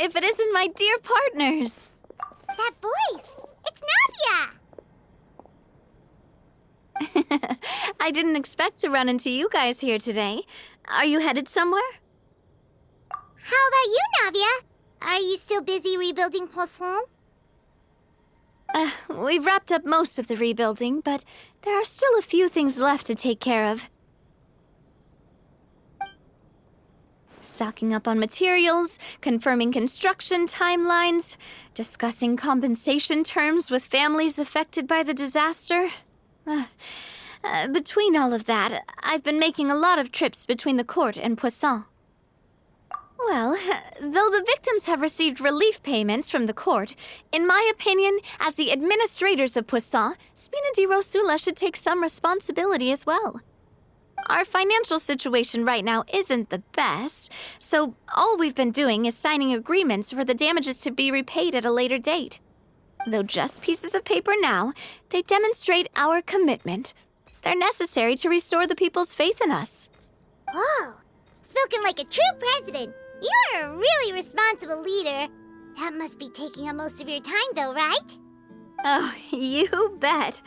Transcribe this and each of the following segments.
if it isn't my dear partners? That voice! It's Navia! I didn't expect to run into you guys here today. Are you headed somewhere? How about you, Navia? Are you still busy rebuilding Poisson? We've wrapped up most of the rebuilding, but there are still a few things left to take care of. Stocking up on materials, confirming construction timelines, discussing compensation terms with families affected by the disaster. Between all of that, I've been making a lot of trips between the court and Poisson. Well, though the victims have received relief payments from the court, in my opinion, as the administrators of Poisson, Spina di Rosula should take some responsibility as well. Our financial situation right now isn't the best, so all we've been doing is signing agreements for the damages to be repaid at a later date. Though just pieces of paper now, they demonstrate our commitment. They're necessary to restore the people's faith in us. Whoa! Spoken like a true president. You're a really responsible leader. That must be taking up most of your time, though, right? Oh, you bet.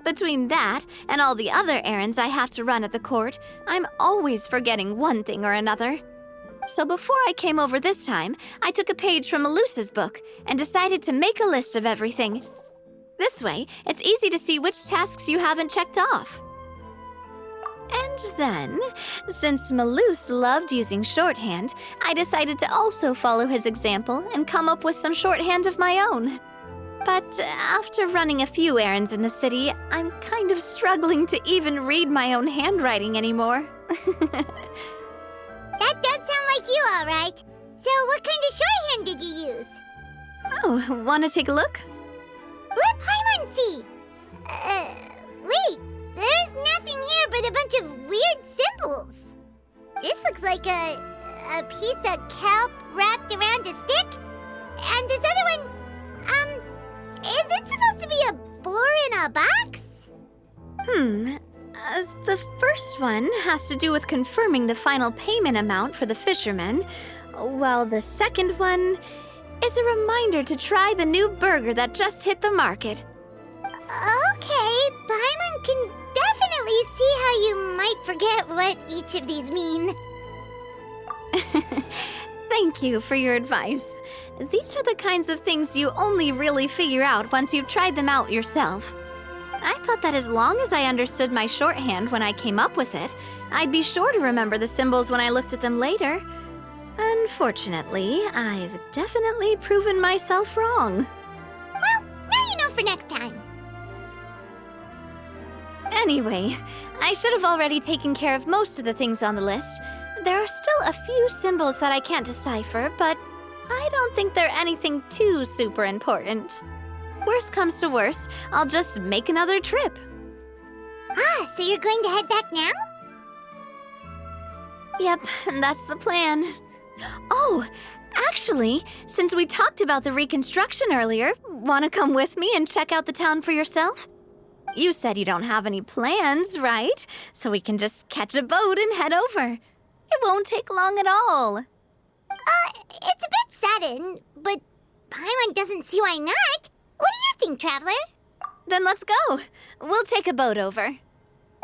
Between that and all the other errands I have to run at the court, I'm always forgetting one thing or another. So before I came over this time, I took a page from Melusa's book and decided to make a list of everything. This way, it's easy to see which tasks you haven't checked off. And then, since Melus loved using shorthand, I decided to also follow his example and come up with some shorthand of my own. But after running a few errands in the city, I'm kind of struggling to even read my own handwriting anymore. That does sound like you, all right. So what kind of shorthand did you use? Oh, want to take a look? Let Paimon see. Wait, there's nothing here but a bunch of weird symbols. This looks like a piece of kelp wrapped around a stick. And this other one, is it supposed to be a boar in a box? The first one has to do with confirming the final payment amount for the fishermen, while the second one is a reminder to try the new burger that just hit the market. Okay, Paimon can definitely see how you might forget what each of these mean. Thank you for your advice. These are the kinds of things you only really figure out once you've tried them out yourself. I thought that as long as I understood my shorthand when I came up with it, I'd be sure to remember the symbols when I looked at them later. Unfortunately, I've definitely proven myself wrong. Well, now you know for next time. Anyway, I should have already taken care of most of the things on the list. There are still a few symbols that I can't decipher, but I don't think they're anything too super important. Worst comes to worst, I'll just make another trip. So you're going to head back now? Yep, that's the plan. Oh, actually, since we talked about the reconstruction earlier, want to come with me and check out the town for yourself? You said you don't have any plans, right? So we can just catch a boat and head over. It won't take long at all. It's a bit sudden, but Paimon doesn't see why not. What do you think, Traveler? Then let's go. We'll take a boat over.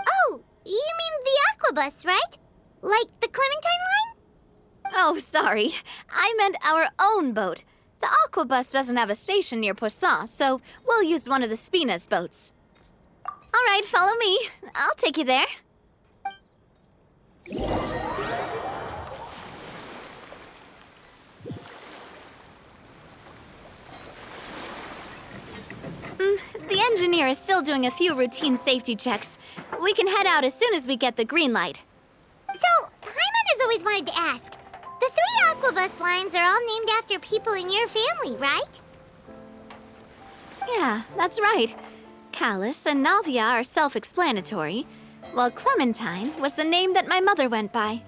Oh, you mean the Aquabus, right? Like the Clementine line? Oh, sorry. I meant our own boat. The Aquabus doesn't have a station near Poisson, so we'll use one of the Spina's boats. All right, follow me. I'll take you there. The engineer is still doing a few routine safety checks. We can head out as soon as we get the green light. So, Paimon has always wanted to ask. The 3 Aquabus lines are all named after people in your family, right? Yeah, that's right. Callus and Navia are self-explanatory, while Clementine was the name that my mother went by.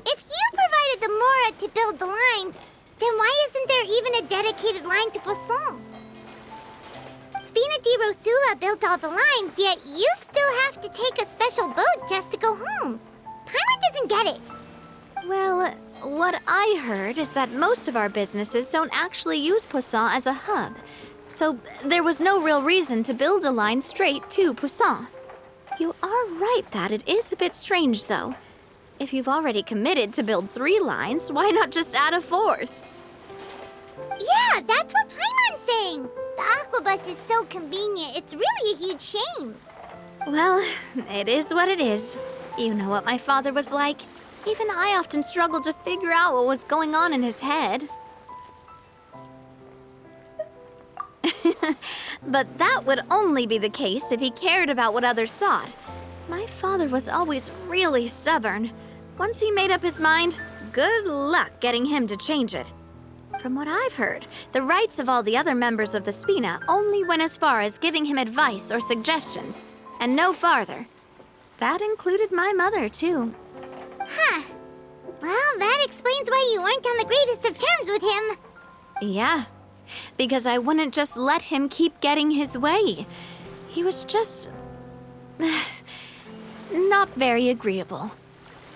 If you provided the Mora to build the lines, then why isn't there even a dedicated line to Poisson? Spina di Rosula built all the lines, yet you still have to take a special boat just to go home. Paimon doesn't get it. Well, What I heard is that most of our businesses don't actually use Poisson as a hub, so there was no real reason to build a line straight to Poisson. You are right that it is a bit strange, though. If you've already committed to build 3 lines, why not just add a 4th? Yeah, that's what Paimon's saying. The Aquabus is so convenient, it's really a huge shame. Well, it is what it is. You know what my father was like. Even I often struggled to figure out what was going on in his head. But that would only be the case if he cared about what others thought. My father was always really stubborn. Once he made up his mind, good luck getting him to change it. From what I've heard, the rights of all the other members of the Spina only went as far as giving him advice or suggestions, and no farther. That included my mother, too. Huh. Well, that explains why you weren't on the greatest of terms with him. Yeah, because I wouldn't just let him keep getting his way. He was just... not very agreeable.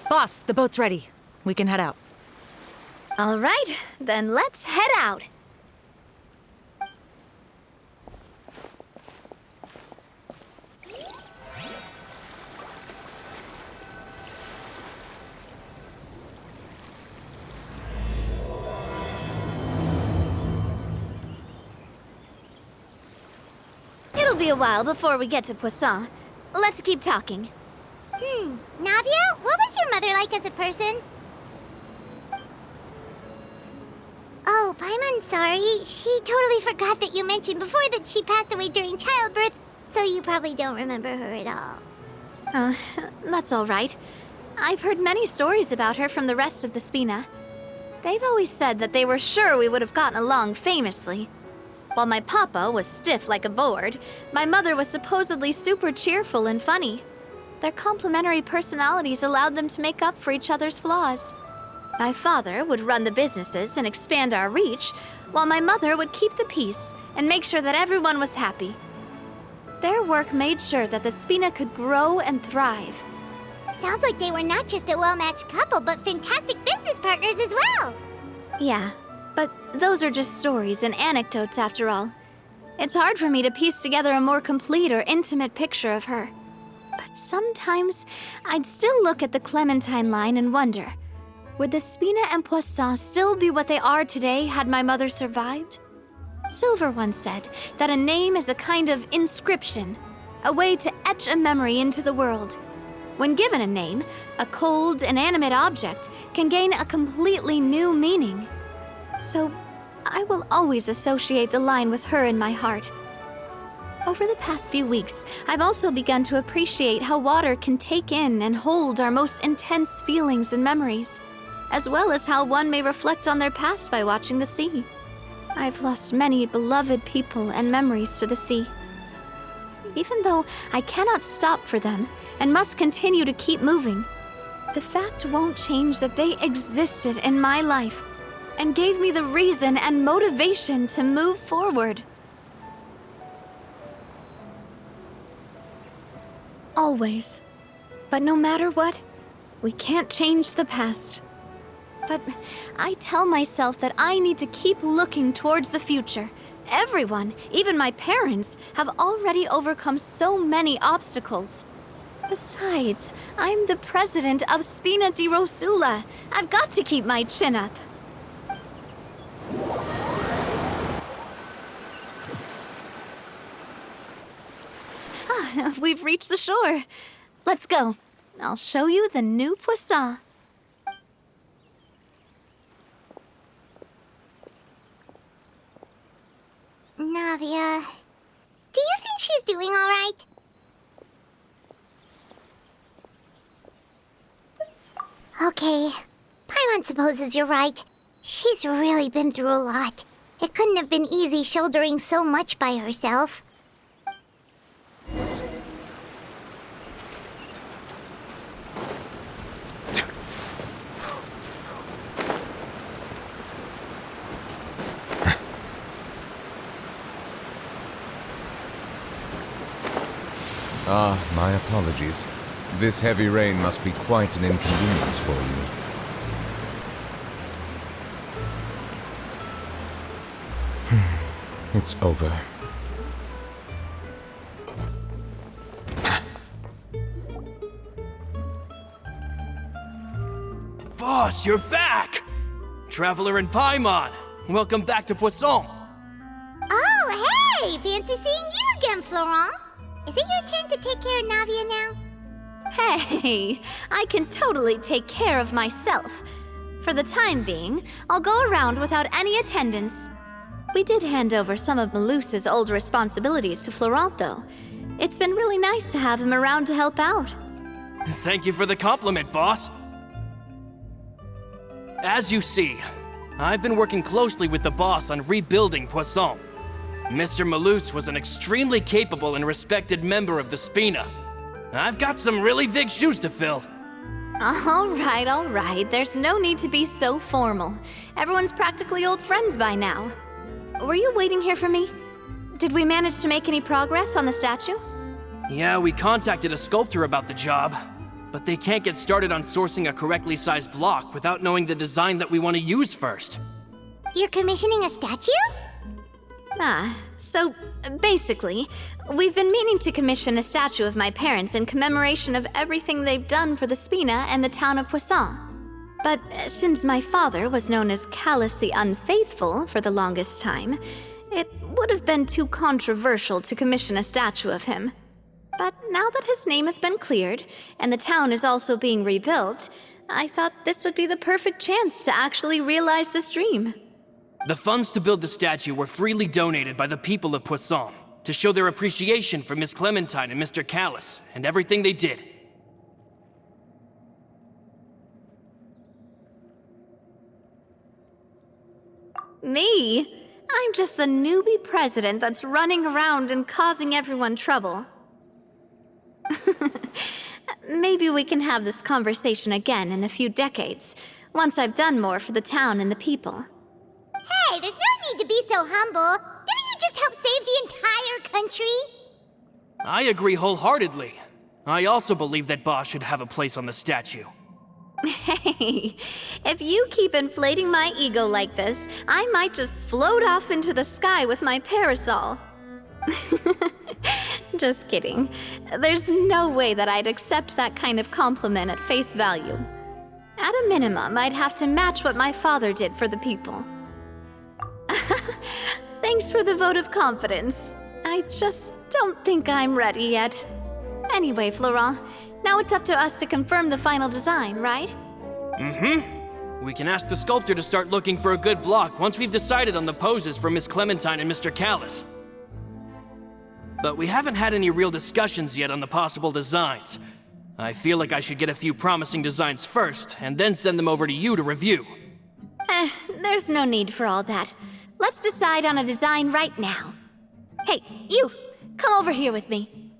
Boss, the boat's ready. We can head out. All right, then let's head out. It'll be a while before we get to Poisson. Let's keep talking. Navia, what was your mother like as a person? Oh, Paimon's sorry. She totally forgot that you mentioned before that she passed away during childbirth, so you probably don't remember her at all. That's all right. I've heard many stories about her from the rest of the Spina. They've always said that they were sure we would have gotten along famously. While my papa was stiff like a board, my mother was supposedly super cheerful and funny. Their complementary personalities allowed them to make up for each other's flaws. My father would run the businesses and expand our reach, while my mother would keep the peace and make sure that everyone was happy. Their work made sure that the Spina could grow and thrive. Sounds like they were not just a well-matched couple, but fantastic business partners as well. Yeah, but those are just stories and anecdotes after all. It's hard for me to piece together a more complete or intimate picture of her. But sometimes I'd still look at the Clementine line and wonder, would the Spina and Poisson still be what they are today had my mother survived? Silver once said that a name is a kind of inscription, a way to etch a memory into the world. When given a name, a cold, inanimate object can gain a completely new meaning. So I will always associate the line with her in my heart. Over the past few weeks, I've also begun to appreciate how water can take in and hold our most intense feelings and memories, as well as how one may reflect on their past by watching the sea. I've lost many beloved people and memories to the sea. Even though I cannot stop for them and must continue to keep moving, the fact won't change that they existed in my life and gave me the reason and motivation to move forward. Always. But no matter what, we can't change the past. But I tell myself that I need to keep looking towards the future. Everyone, even my parents, have already overcome so many obstacles. Besides, I'm the president of Spina di Rosula. I've got to keep my chin up. We've reached the shore. Let's go. I'll show you the new Poisson. Navia, do you think she's doing all right? Okay, Paimon supposes you're right. She's really been through a lot. It couldn't have been easy shouldering so much by herself. My apologies. This heavy rain must be quite an inconvenience for you. It's over. Boss, you're back! Traveler in Paimon, welcome back to Poisson. Oh, hey! Fancy seeing you again, Florent. Is it your turn to take care of Navia now? Hey, I can totally take care of myself. For the time being, I'll go around without any attendance. We did hand over some of Malus's old responsibilities to Florent, though. It's been really nice to have him around to help out. Thank you for the compliment, boss. As you see, I've been working closely with the boss on rebuilding Poisson. Mr. Malus was an extremely capable and respected member of the Spina. I've got some really big shoes to fill. All right. There's no need to be so formal. Everyone's practically old friends by now. Were you waiting here for me? Did we manage to make any progress on the statue? Yeah, we contacted a sculptor about the job, but they can't get started on sourcing a correctly sized block without knowing the design that we want to use first. You're commissioning a statue? So basically, we've been meaning to commission a statue of my parents in commemoration of everything they've done for the Spina and the town of Poisson. But since my father was known as Callus the Unfaithful for the longest time, it would have been too controversial to commission a statue of him. But now that his name has been cleared, and the town is also being rebuilt, I thought this would be the perfect chance to actually realize this dream. The funds to build the statue were freely donated by the people of Poisson to show their appreciation for Miss Clementine and Mr. Callus and everything they did. Me? I'm just the newbie president that's running around and causing everyone trouble. Maybe we can have this conversation again in a few decades, once I've done more for the town and the people. Hey, there's no need to be so humble. Didn't you just help save the entire country? I agree wholeheartedly. I also believe that Boss should have a place on the statue. Hey, if you keep inflating my ego like this, I might just float off into the sky with my parasol. Just kidding. There's no way that I'd accept that kind of compliment at face value. At a minimum, I'd have to match what my father did for the people. Thanks for the vote of confidence. I just don't think I'm ready yet. Anyway, Florent, now it's up to us to confirm the final design, right? We can ask the sculptor to start looking for a good block once we've decided on the poses for Miss Clementine and Mr. Callus. But we haven't had any real discussions yet on the possible designs. I feel like I should get a few promising designs first, and then send them over to you to review. There's no need for all that. Let's decide on a design right now. Hey, you! Come over here with me.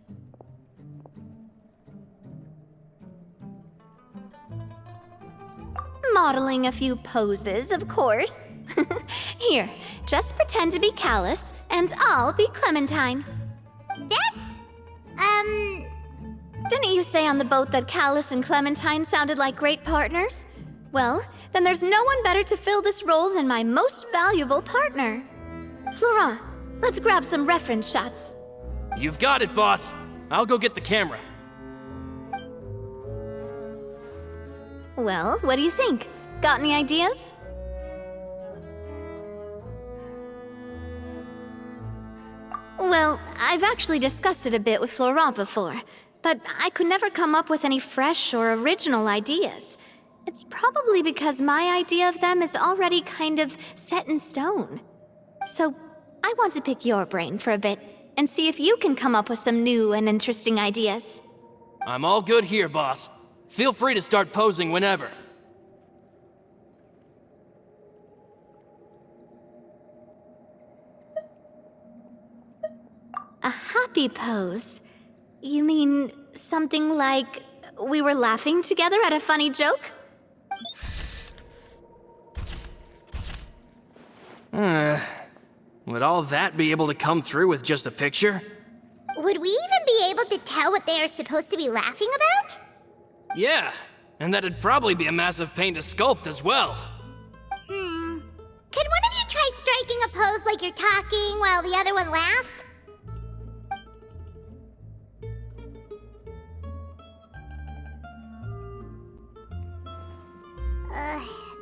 Modeling a few poses, of course. Here, just pretend to be Callus, and I'll be Clementine. Didn't you say on the boat that Callus and Clementine sounded like great partners? Well, then there's no one better to fill this role than my most valuable partner. Florent, let's grab some reference shots. You've got it, boss. I'll go get the camera. Well, what do you think? Got any ideas? Well, I've actually discussed it a bit with Florent before, but I could never come up with any fresh or original ideas. It's probably because my idea of them is already kind of set in stone. So, I want to pick your brain for a bit and see if you can come up with some new and interesting ideas. I'm all good here, boss. Feel free to start posing whenever. A happy pose? You mean something like we were laughing together at a funny joke? Would all that be able to come through with just a picture? Would we even be able to tell what they are supposed to be laughing about? Yeah, and that'd probably be a massive pain to sculpt as well. Could one of you try striking a pose like you're talking while the other one laughs?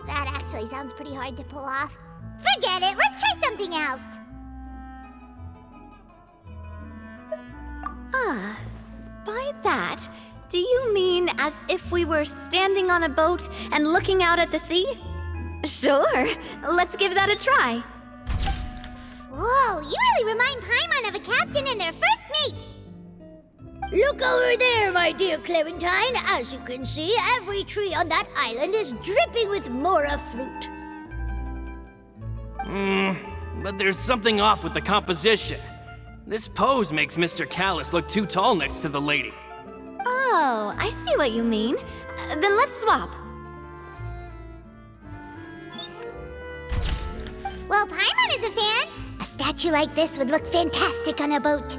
That actually sounds pretty hard to pull off. Forget it, let's try something else. Ah, by that, do you mean as if we were standing on a boat and looking out at the sea? Sure, let's give that a try. Whoa, you really remind Paimon of a captain and their first mate. Look over there, my dear Clementine. As you can see, every tree on that island is dripping with mora fruit. But there's something off with the composition. This pose makes Mr. Callus look too tall next to the lady. Oh, I see what you mean. Then let's swap. Well, Paimon is a fan. A statue like this would look fantastic on a boat.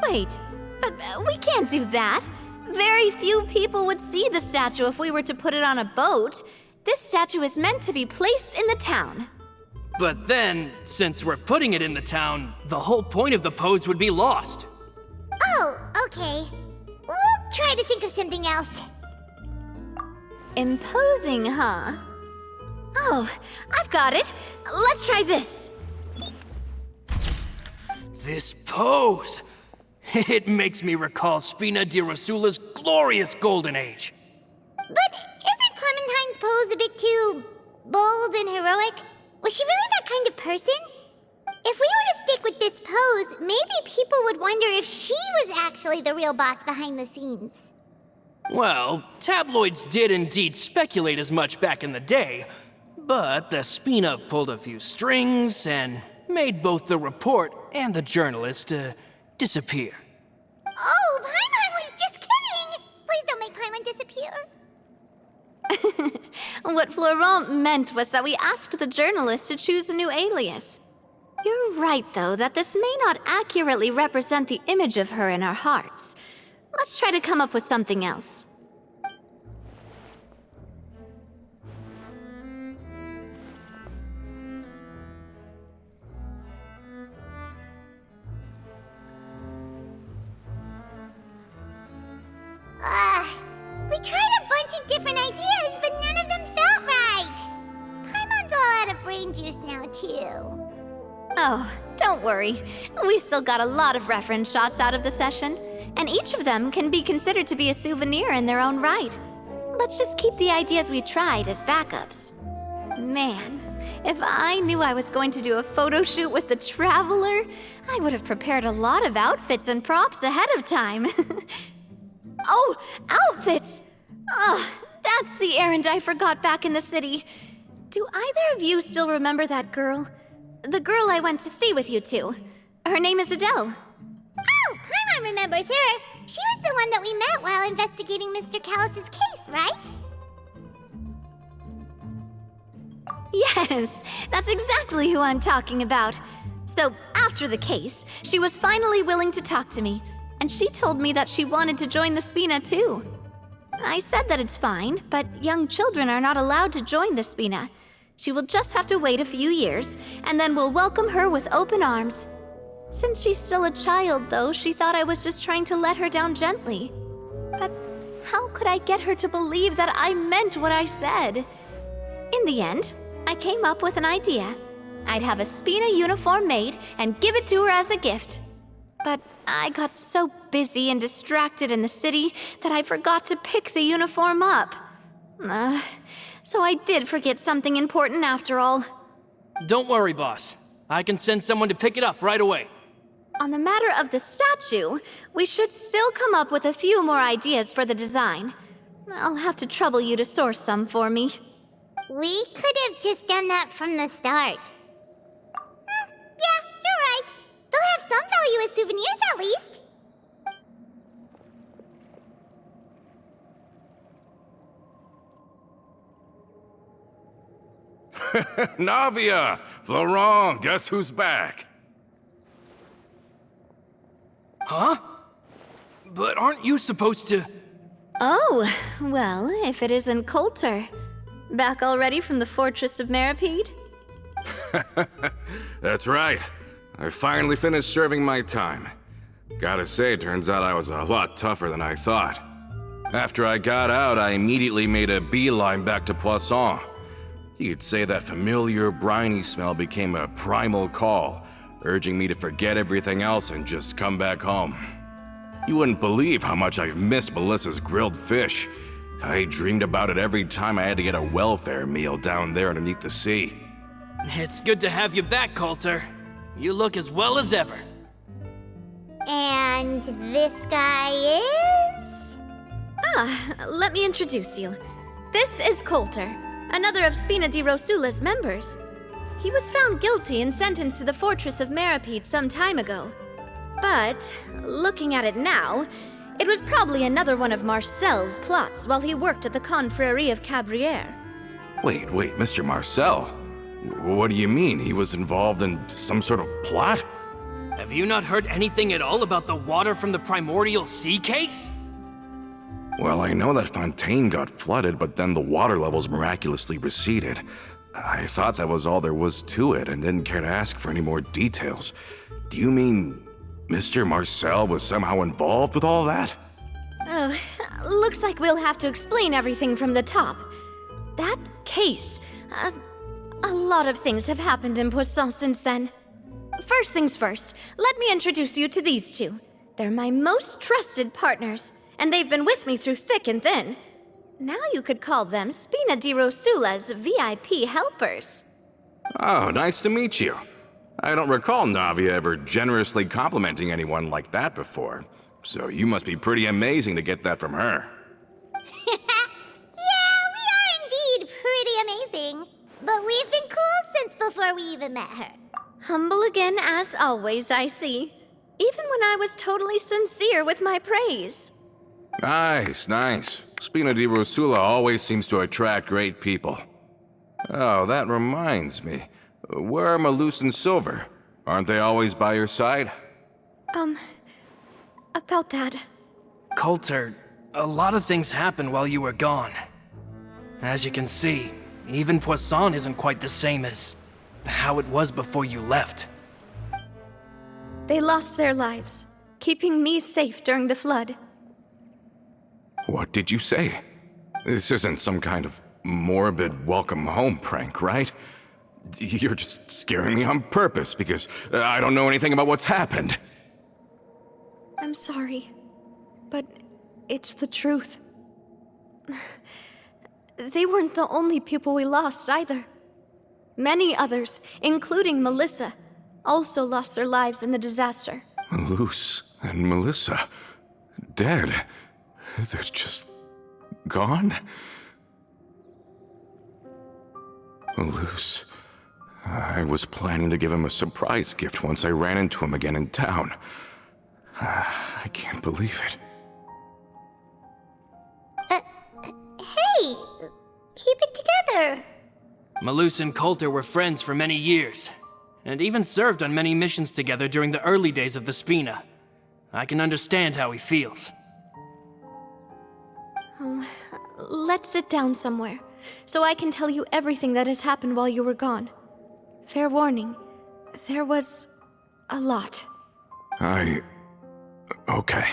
Wait, but we can't do that. Very few people would see the statue if we were to put it on a boat. This statue is meant to be placed in the town. But then, since we're putting it in the town, the whole point of the pose would be lost. Oh, okay. We'll try to think of something else. Imposing, huh? Oh, I've got it. Let's try this. This pose! It makes me recall Spina di Rosula's glorious golden age. But isn't Clementine's pose a bit too bold and heroic? Was she really that kind of person? If we were to stick with this pose, maybe people would wonder if she was actually the real boss behind the scenes. Well, tabloids did indeed speculate as much back in the day, but the Spina pulled a few strings and made both the report and the journalist disappear. Oh, Paimon was just kidding! Please don't make Paimon disappear. What Florent meant was that we asked the journalist to choose a new alias. You're right, though, that this may not accurately represent the image of her in our hearts. Let's try to come up with something else. We tried a bunch of different ideas, but none of them felt right. Paimon's all out of brain juice now, too. Oh, don't worry. We still got a lot of reference shots out of the session, and each of them can be considered to be a souvenir in their own right. Let's just keep the ideas we tried as backups. Man, if I knew I was going to do a photo shoot with the Traveler, I would have prepared a lot of outfits and props ahead of time. Oh, outfits! Oh, that's the errand I forgot back in the city. Do either of you still remember that girl? The girl I went to see with you two. Her name is Adele. Oh, Paimon remembers her. She was the one that we met while investigating Mr. Callus's case, right? Yes, that's exactly who I'm talking about. So, after the case, she was finally willing to talk to me, and she told me that she wanted to join the Spina too. I said that it's fine, but young children are not allowed to join the Spina. She will just have to wait a few years, and then we'll welcome her with open arms. Since she's still a child, though, she thought I was just trying to let her down gently. But how could I get her to believe that I meant what I said? In the end, I came up with an idea. I'd have a Spina uniform made and give it to her as a gift. But I got so busy and distracted in the city that I forgot to pick the uniform up. So I did forget something important after all. Don't worry, boss. I can send someone to pick it up right away. On the matter of the statue, we should still come up with a few more ideas for the design. I'll have to trouble you to source some for me. We could have just done that from the start. Yeah, you're right. They'll have some value as souvenirs at least. Navia! Florent, guess who's back? Huh? But aren't you supposed to... Oh, well, if it isn't Coulter. Back already from the Fortress of Meripede? That's right. I finally finished serving my time. Gotta say, turns out I was a lot tougher than I thought. After I got out, I immediately made a beeline back to Poisson. You could say that familiar, briny smell became a primal call, urging me to forget everything else and just come back home. You wouldn't believe how much I've missed Melissa's grilled fish. I dreamed about it every time I had to get a welfare meal down there underneath the sea. It's good to have you back, Coulter. You look as well as ever. And this guy is? Let me introduce you. This is Coulter, another of Spina di Rosula's members. He was found guilty and sentenced to the Fortress of Meripede some time ago. But, looking at it now, it was probably another one of Marcel's plots while he worked at the Confrérie of Cabrières. Wait, Mr. Marcel? What do you mean? He was involved in some sort of plot? Have you not heard anything at all about the water from the primordial sea case? Well, I know that Fontaine got flooded, but then the water levels miraculously receded. I thought that was all there was to it and didn't care to ask for any more details. Do you mean Mr. Marcel was somehow involved with all that? Oh, looks like we'll have to explain everything from the top. That case, a lot of things have happened in Poisson since then. First things first, let me introduce you to these two. They're my most trusted partners, and they've been with me through thick and thin. Now you could call them Spina di Rosula's VIP helpers. Oh, nice to meet you. I don't recall Navia ever generously complimenting anyone like that before, so you must be pretty amazing to get that from her. Yeah, we are indeed pretty amazing. But we've been cool since before we even met her. Humble again as always, I see. Even when I was totally sincere with my praise. Nice. Spina di Rosula always seems to attract great people. Oh, that reminds me. Where are Malus and Silver? Aren't they always by your side? About that. Coulter, a lot of things happened while you were gone. As you can see, even Poisson isn't quite the same as how it was before you left. They lost their lives, keeping me safe during the flood. What did you say? This isn't some kind of morbid welcome home prank, right? You're just scaring me on purpose because I don't know anything about what's happened. I'm sorry, but it's the truth. They weren't the only people we lost either. Many others, including Melissa, also lost their lives in the disaster. Malus and Melissa, dead. They're just gone? Malus. I was planning to give him a surprise gift once I ran into him again in town. I can't believe it. Hey, keep it together. Malus and Coulter were friends for many years, and even served on many missions together during the early days of the Spina. I can understand how he feels. Let's sit down somewhere, so I can tell you everything that has happened while you were gone. Fair warning, there was a lot. Okay.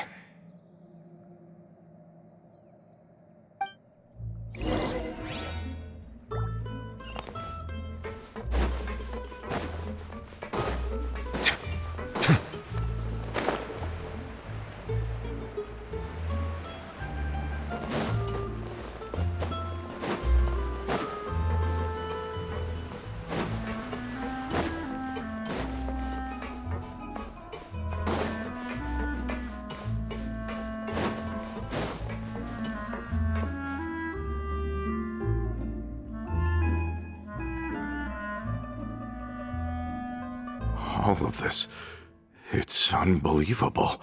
All of this, it's unbelievable.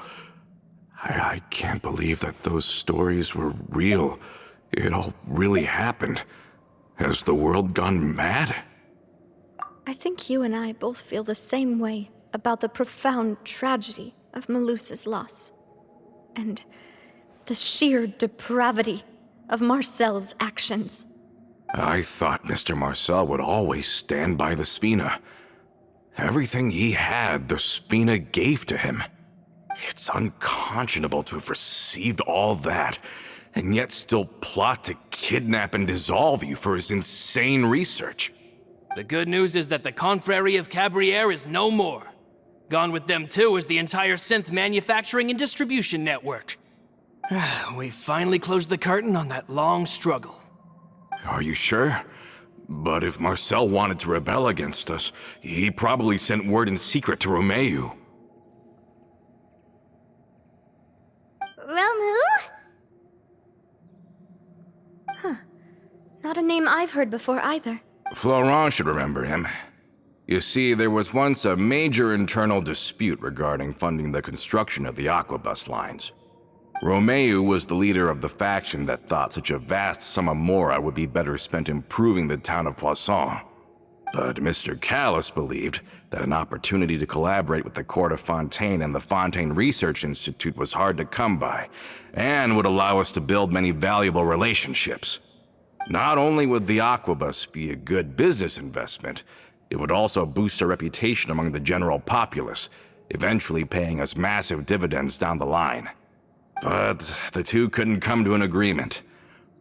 I can't believe that those stories were real. It all really happened. Has the world gone mad? I think you and I both feel the same way about the profound tragedy of Melusa's loss. And the sheer depravity of Marcel's actions. I thought Mr. Marcel would always stand by the Spina. Everything he had, the Spina gave to him. It's unconscionable to have received all that, and yet still plot to kidnap and dissolve you for his insane research. The good news is that the Confrérie of Cabriere is no more. Gone with them too is the entire synth manufacturing and distribution network. We finally closed the curtain on that long struggle. Are you sure? But if Marcel wanted to rebel against us, he probably sent word in secret to Romeu. Romu? Not a name I've heard before either. Florent should remember him. You see, there was once a major internal dispute regarding funding the construction of the Aquabus lines. Romeu was the leader of the faction that thought such a vast sum of mora would be better spent improving the town of Poisson. But Mr. Callis believed that an opportunity to collaborate with the Court of Fontaine and the Fontaine Research Institute was hard to come by, and would allow us to build many valuable relationships. Not only would the Aquabus be a good business investment, it would also boost our reputation among the general populace, eventually paying us massive dividends down the line. But the two couldn't come to an agreement.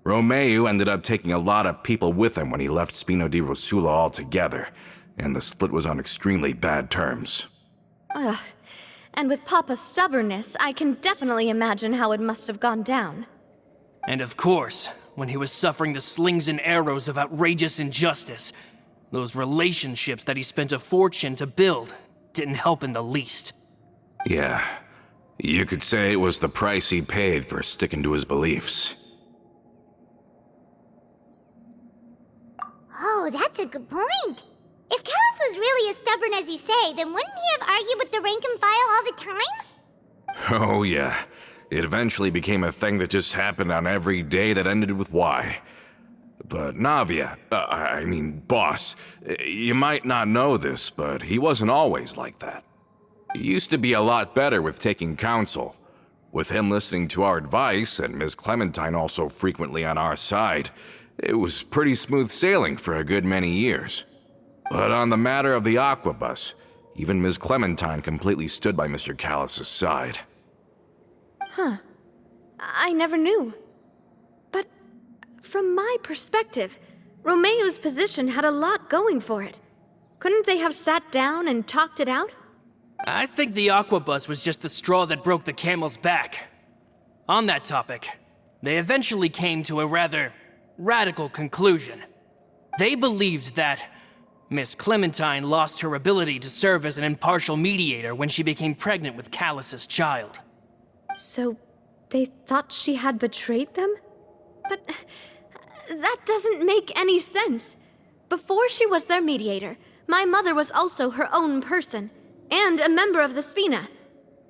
Romeu ended up taking a lot of people with him when he left Spino di Rosula altogether, and the split was on extremely bad terms. Ugh. And with Papa's stubbornness, I can definitely imagine how it must have gone down. And of course, when he was suffering the slings and arrows of outrageous injustice, those relationships that he spent a fortune to build didn't help in the least. Yeah, you could say it was the price he paid for sticking to his beliefs. Oh, that's a good point. If Callis was really as stubborn as you say, then wouldn't he have argued with the rank and file all the time? Oh yeah, it eventually became a thing that just happened on every day that ended with Y. But Navia, boss, you might not know this, but he wasn't always like that. He used to be a lot better with taking counsel. With him listening to our advice, and Ms. Clementine also frequently on our side, it was pretty smooth sailing for a good many years. But on the matter of the Aquabus, even Ms. Clementine completely stood by Mr. Callis' side. Huh. I never knew. But from my perspective, Romeu's position had a lot going for it. Couldn't they have sat down and talked it out? I think the Aquabus was just the straw that broke the camel's back. On that topic, they eventually came to a rather radical conclusion. They believed that Miss Clementine lost her ability to serve as an impartial mediator when she became pregnant with Callus's child. So they thought she had betrayed them? But that doesn't make any sense. Before she was their mediator, my mother was also her own person, and a member of the Spina.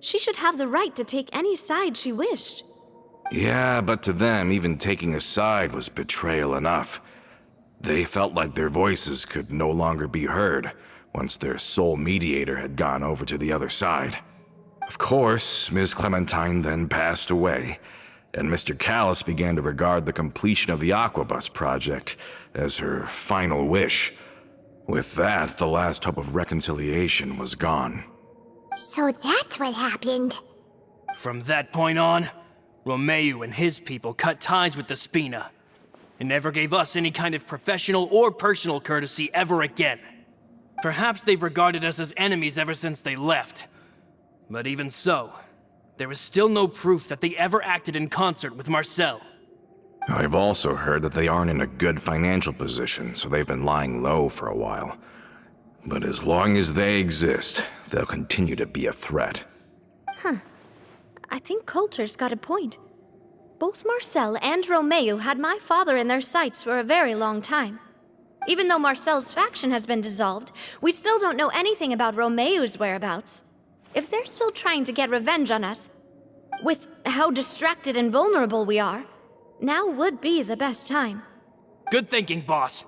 She should have the right to take any side she wished. Yeah, but to them, even taking a side was betrayal enough. They felt like their voices could no longer be heard once their sole mediator had gone over to the other side. Of course, Ms. Clementine then passed away, and Mr. Callis began to regard the completion of the Aquabus project as her final wish. With that, the last hope of reconciliation was gone. So that's what happened. From that point on, Romeu and his people cut ties with the Spina, and never gave us any kind of professional or personal courtesy ever again. Perhaps they've regarded us as enemies ever since they left. But even so, there is still no proof that they ever acted in concert with Marcel. I've also heard that they aren't in a good financial position, so they've been lying low for a while. But as long as they exist, they'll continue to be a threat. I think Coulter's got a point. Both Marcel and Romeu had my father in their sights for a very long time. Even though Marcel's faction has been dissolved, we still don't know anything about Romeu's whereabouts. If they're still trying to get revenge on us, with how distracted and vulnerable we are, now would be the best time. Good thinking, boss.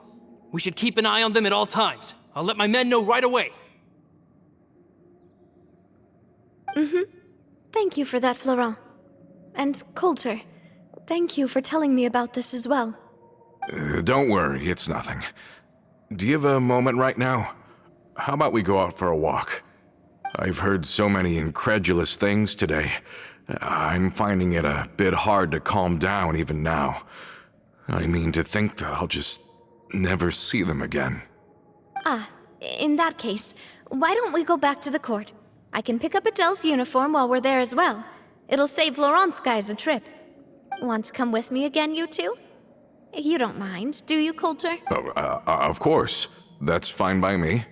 We should keep an eye on them at all times. I'll let my men know right away. Thank you for that, Florent. And Coulter, thank you for telling me about this as well. Don't worry, it's nothing. Do you have a moment right now? How about we go out for a walk? I've heard so many incredulous things today. I'm finding it a bit hard to calm down even now. I mean, to think that I'll just never see them again. In that case, why don't we go back to the court? I can pick up Adele's uniform while we're there as well. It'll save Laurent's guys a trip. Want to come with me again, you two? You don't mind, do you, Coulter? Of course. That's fine by me.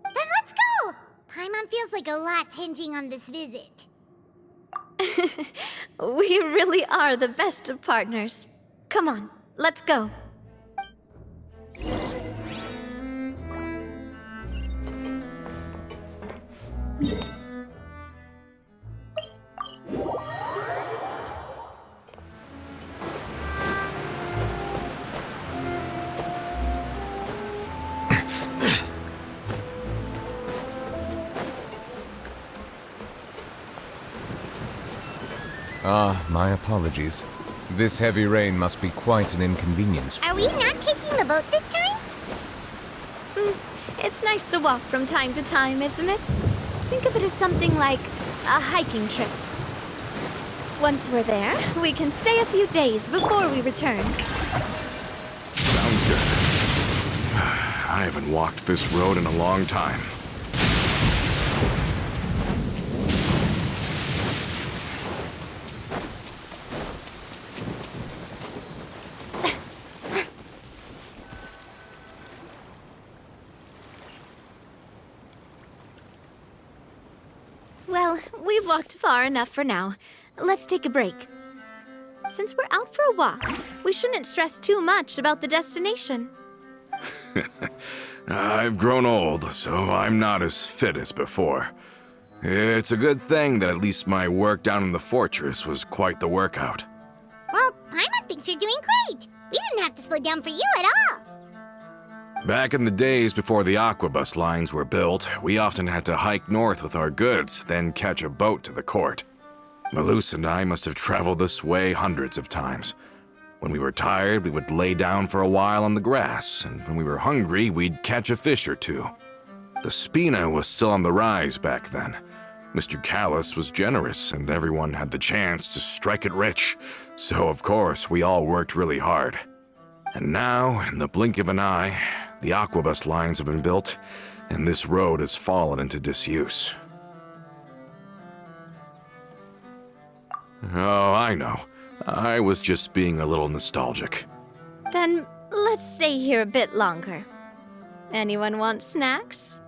Then let's go! Paimon feels like a lot's hinging on this visit. We really are the best of partners. Come on, let's go. My apologies. This heavy rain must be quite an inconvenience. Are we not taking the boat this time? It's nice to walk from time to time, isn't it? Think of it as something like a hiking trip. Once we're there, we can stay a few days before we return. Sounds good. I haven't walked this road in a long time. Well, we've walked far enough for now. Let's take a break. Since we're out for a walk, we shouldn't stress too much about the destination. I've grown old, so I'm not as fit as before. It's a good thing that at least my work down in the fortress was quite the workout. Well, Paimon thinks you're doing great. We didn't have to slow down for you at all. Back in the days before the aquabus lines were built, we often had to hike north with our goods, then catch a boat to the court. Malus and I must have traveled this way hundreds of times. When we were tired, we would lay down for a while on the grass, and when we were hungry, we'd catch a fish or two. The spina was still on the rise back then. Mr. Callis was generous, and everyone had the chance to strike it rich, so of course we all worked really hard. And now, in the blink of an eye, the aquabus lines have been built, and this road has fallen into disuse. Oh, I know. I was just being a little nostalgic. Then let's stay here a bit longer. Anyone want snacks?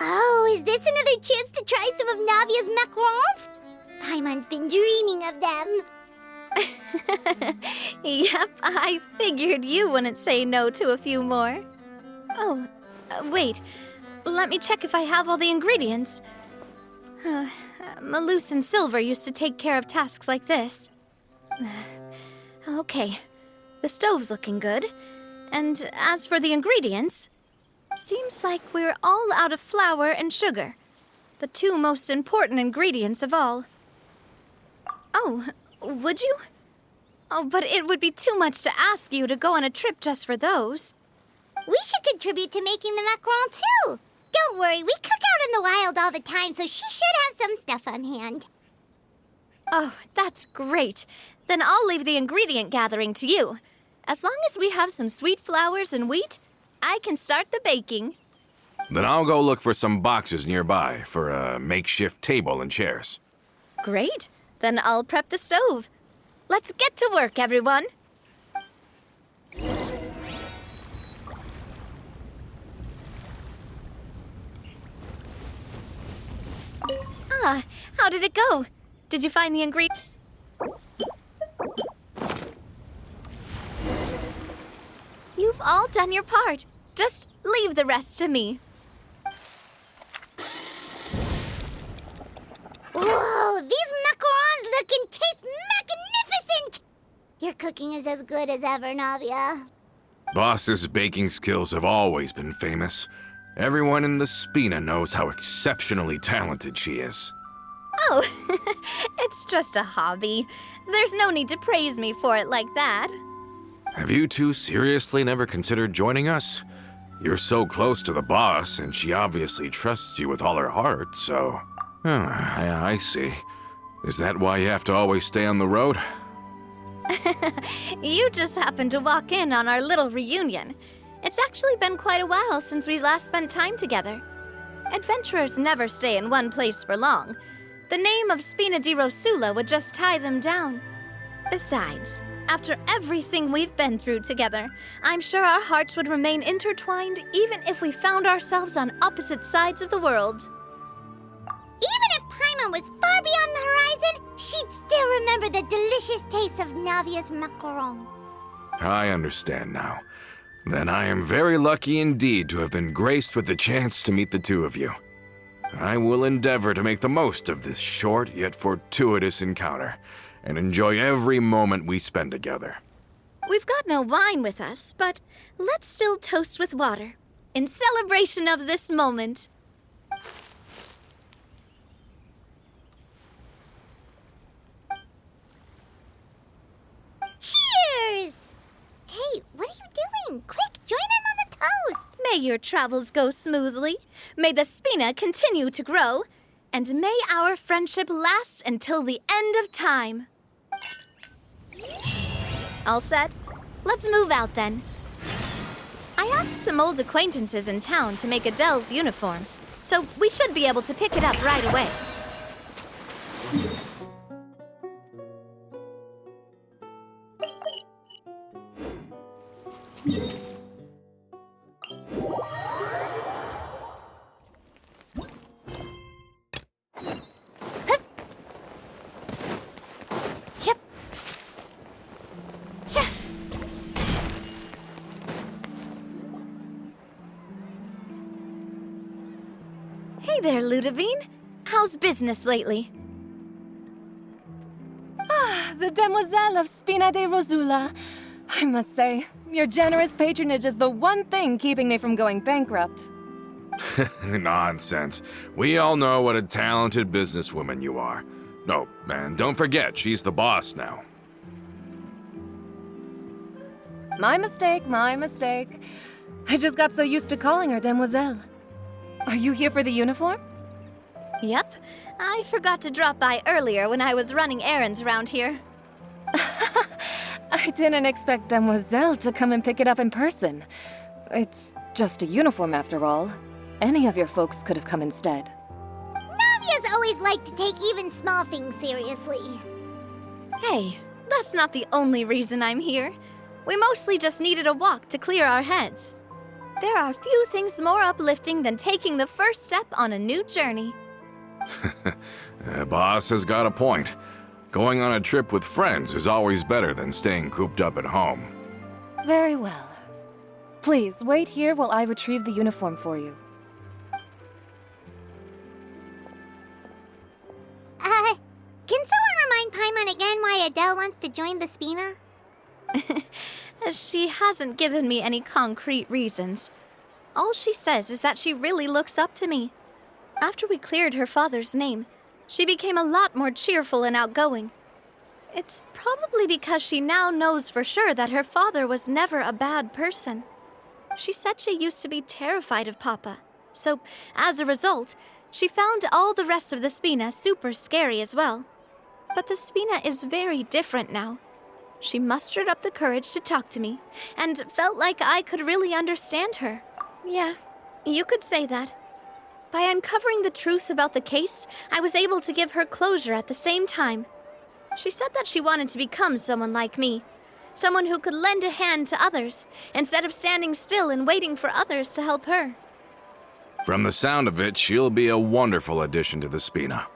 Oh, is this another chance to try some of Navia's macarons? Paimon's been dreaming of them. Yep, I figured you wouldn't say no to a few more. Oh, wait. Let me check if I have all the ingredients. Malus and Silver used to take care of tasks like this. Okay, the stove's looking good. And as for the ingredients, seems like we're all out of flour and sugar, the two most important ingredients of all. Oh, would you? Oh, but it would be too much to ask you to go on a trip just for those. We should contribute to making the macaron too. Don't worry, we cook out in the wild all the time, so she should have some stuff on hand. Oh, that's great. Then I'll leave the ingredient gathering to you. As long as we have some sweet flours and wheat, I can start the baking. Then I'll go look for some boxes nearby for a makeshift table and chairs. Great. Then I'll prep the stove. Let's get to work, everyone. How did it go? Did you find the ingredient? You've all done your part. Just leave the rest to me. Whoa, these macarons look and taste magnificent! Your cooking is as good as ever, Navia. Boss's baking skills have always been famous. Everyone in the Spina knows how exceptionally talented she is. Oh, it's just a hobby. There's no need to praise me for it like that. Have you two seriously never considered joining us? You're so close to the boss, and she obviously trusts you with all her heart, so... I see. Is that why you have to always stay on the road? You just happened to walk in on our little reunion. It's actually been quite a while since we last spent time together. Adventurers never stay in one place for long. The name of Spina di Rosula would just tie them down. Besides, after everything we've been through together, I'm sure our hearts would remain intertwined even if we found ourselves on opposite sides of the world. Even if Paimon was far beyond the horizon, she'd still remember the delicious taste of Navia's macaron. I understand now. Then I am very lucky indeed to have been graced with the chance to meet the two of you. I will endeavor to make the most of this short yet fortuitous encounter, and enjoy every moment we spend together. We've got no wine with us, but let's still toast with water, in celebration of this moment. Cheers! Hey, what are you doing? Quick, join in on the toast! May your travels go smoothly, may the Spina continue to grow, and may our friendship last until the end of time. All set? Let's move out then. I asked some old acquaintances in town to make Adele's uniform, so we should be able to pick it up right away. Hey there, Ludovine. How's business lately? The Demoiselle of Spina di Rosula. I must say, your generous patronage is the one thing keeping me from going bankrupt. Nonsense. We all know what a talented businesswoman you are. No, and don't forget, she's the boss now. My mistake, my mistake. I just got so used to calling her Demoiselle. Are you here for the uniform? Yep. I forgot to drop by earlier when I was running errands around here. I didn't expect Demoiselle to come and pick it up in person. It's just a uniform after all. Any of your folks could have come instead. Navia's always liked to take even small things seriously. Hey, that's not the only reason I'm here. We mostly just needed a walk to clear our heads. There are few things more uplifting than taking the first step on a new journey. Boss has got a point. Going on a trip with friends is always better than staying cooped up at home. Very well. Please, wait here while I retrieve the uniform for you. Can someone remind Paimon again why Adele wants to join the Spina? She hasn't given me any concrete reasons. All she says is that she really looks up to me. After we cleared her father's name, she became a lot more cheerful and outgoing. It's probably because she now knows for sure that her father was never a bad person. She said she used to be terrified of Papa, so as a result, she found all the rest of the Spina super scary as well. But the Spina is very different now. She mustered up the courage to talk to me, and felt like I could really understand her. Yeah, you could say that. By uncovering the truth about the case, I was able to give her closure at the same time. She said that she wanted to become someone like me, someone who could lend a hand to others, instead of standing still and waiting for others to help her. From the sound of it, she'll be a wonderful addition to the Spina.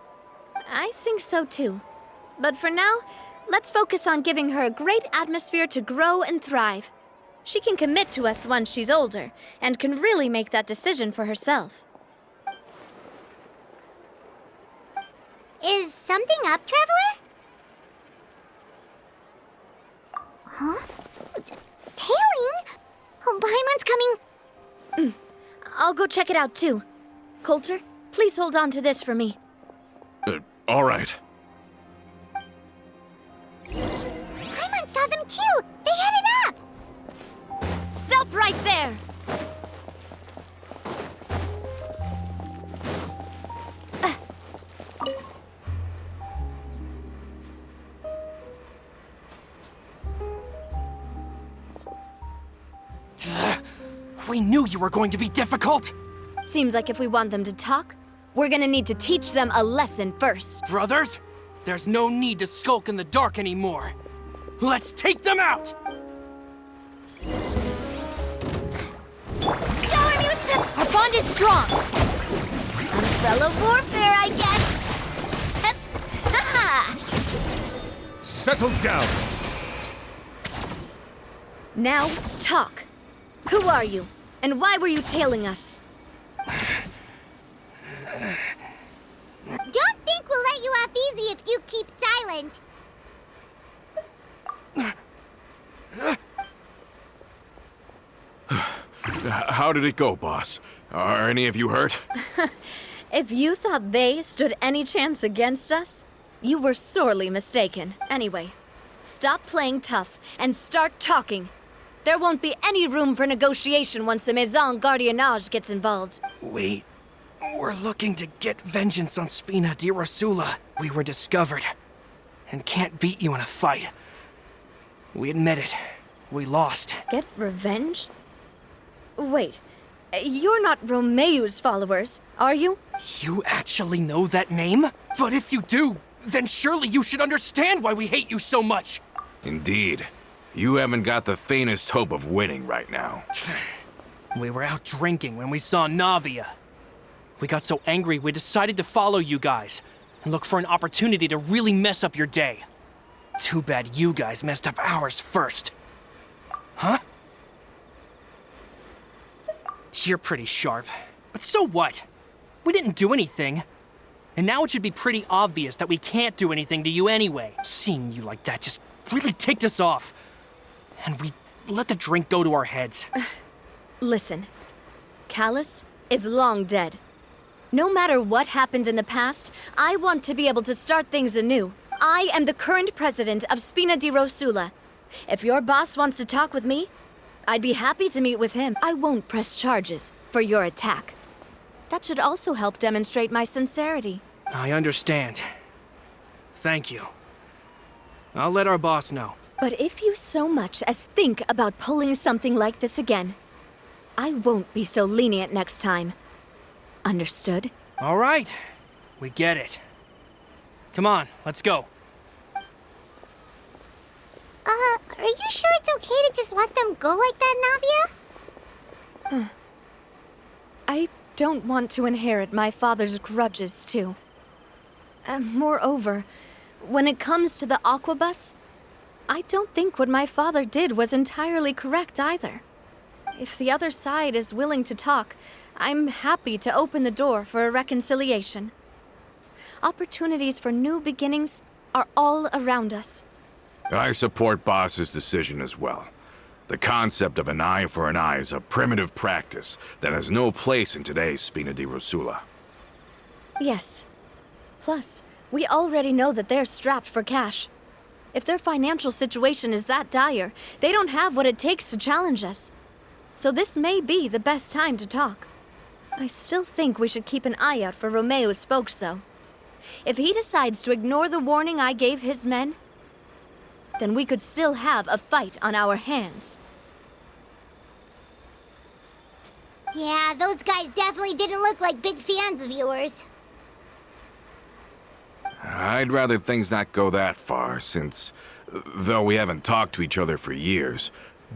I think so too. But for now, let's focus on giving her a great atmosphere to grow and thrive. She can commit to us once she's older, and can really make that decision for herself. Is something up, Traveler? Huh? Tailing? Oh, Paimon's coming. I'll go check it out too. Coulter, please hold on to this for me. All right. Paimon saw them too. They headed up. We knew you were going to be difficult! Seems like if we want them to talk, we're gonna need to teach them a lesson first. Brothers, there's no need to skulk in the dark anymore. Let's take them out! Shower me with the... Our bond is strong. Umbrella warfare, I guess. Ha! Settle down! Now, talk. Who are you? And why were you tailing us? Don't think we'll let you off easy if you keep silent. How did it go, boss? Are any of you hurt? If you thought they stood any chance against us, you were sorely mistaken. Anyway, stop playing tough and start talking. There won't be any room for negotiation once the Maison Gardiennage gets involved. We're looking to get vengeance on Spina di Rosula. We were discovered and can't beat you in a fight. We admit it. We lost. Get revenge? Wait, you're not Romeu's followers, are you? You actually know that name? But if you do, then surely you should understand why we hate you so much. Indeed. You haven't got the faintest hope of winning right now. We were out drinking when we saw Navia. We got so angry we decided to follow you guys and look for an opportunity to really mess up your day. Too bad you guys messed up ours first. Huh? You're pretty sharp, but so what? We didn't do anything. And now it should be pretty obvious that we can't do anything to you anyway. Seeing you like that just really ticked us off. And we let the drink go to our heads. Listen, Callus is long dead. No matter what happened in the past, I want to be able to start things anew. I am the current president of Spina di Rosula. If your boss wants to talk with me, I'd be happy to meet with him. I won't press charges for your attack. That should also help demonstrate my sincerity. I understand. Thank you. I'll let our boss know. But if you so much as think about pulling something like this again, I won't be so lenient next time. Understood? All right. We get it. Come on, let's go. Are you sure it's okay to just let them go like that, Navia? I don't want to inherit my father's grudges, too. Moreover, when it comes to the Aquabus, I don't think what my father did was entirely correct either. If the other side is willing to talk, I'm happy to open the door for a reconciliation. Opportunities for new beginnings are all around us. I support Boss's decision as well. The concept of an eye for an eye is a primitive practice that has no place in today's Spina di Rosula. Yes. Plus, we already know that they're strapped for cash. If their financial situation is that dire, they don't have what it takes to challenge us. So this may be the best time to talk. I still think we should keep an eye out for Romeu's folks, though. If he decides to ignore the warning I gave his men, then we could still have a fight on our hands. Yeah, those guys definitely didn't look like big fans of yours. I'd rather things not go that far, since, though we haven't talked to each other for years,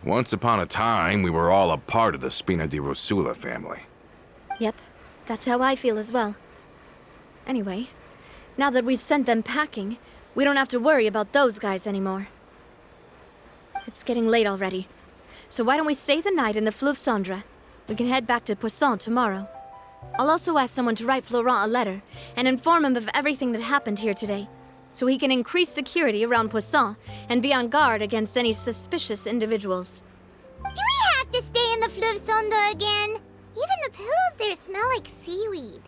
once upon a time we were all a part of the Spina di Rosula family. Yep, that's how I feel as well. Anyway, now that we've sent them packing, we don't have to worry about those guys anymore. It's getting late already, so why don't we stay the night in the Fleuve Cendre? We can head back to Poisson tomorrow. I'll also ask someone to write Florent a letter and inform him of everything that happened here today, so he can increase security around Poisson and be on guard against any suspicious individuals. Do we have to stay in the Fleuve Cendre again? Even the pillows there smell like seaweed.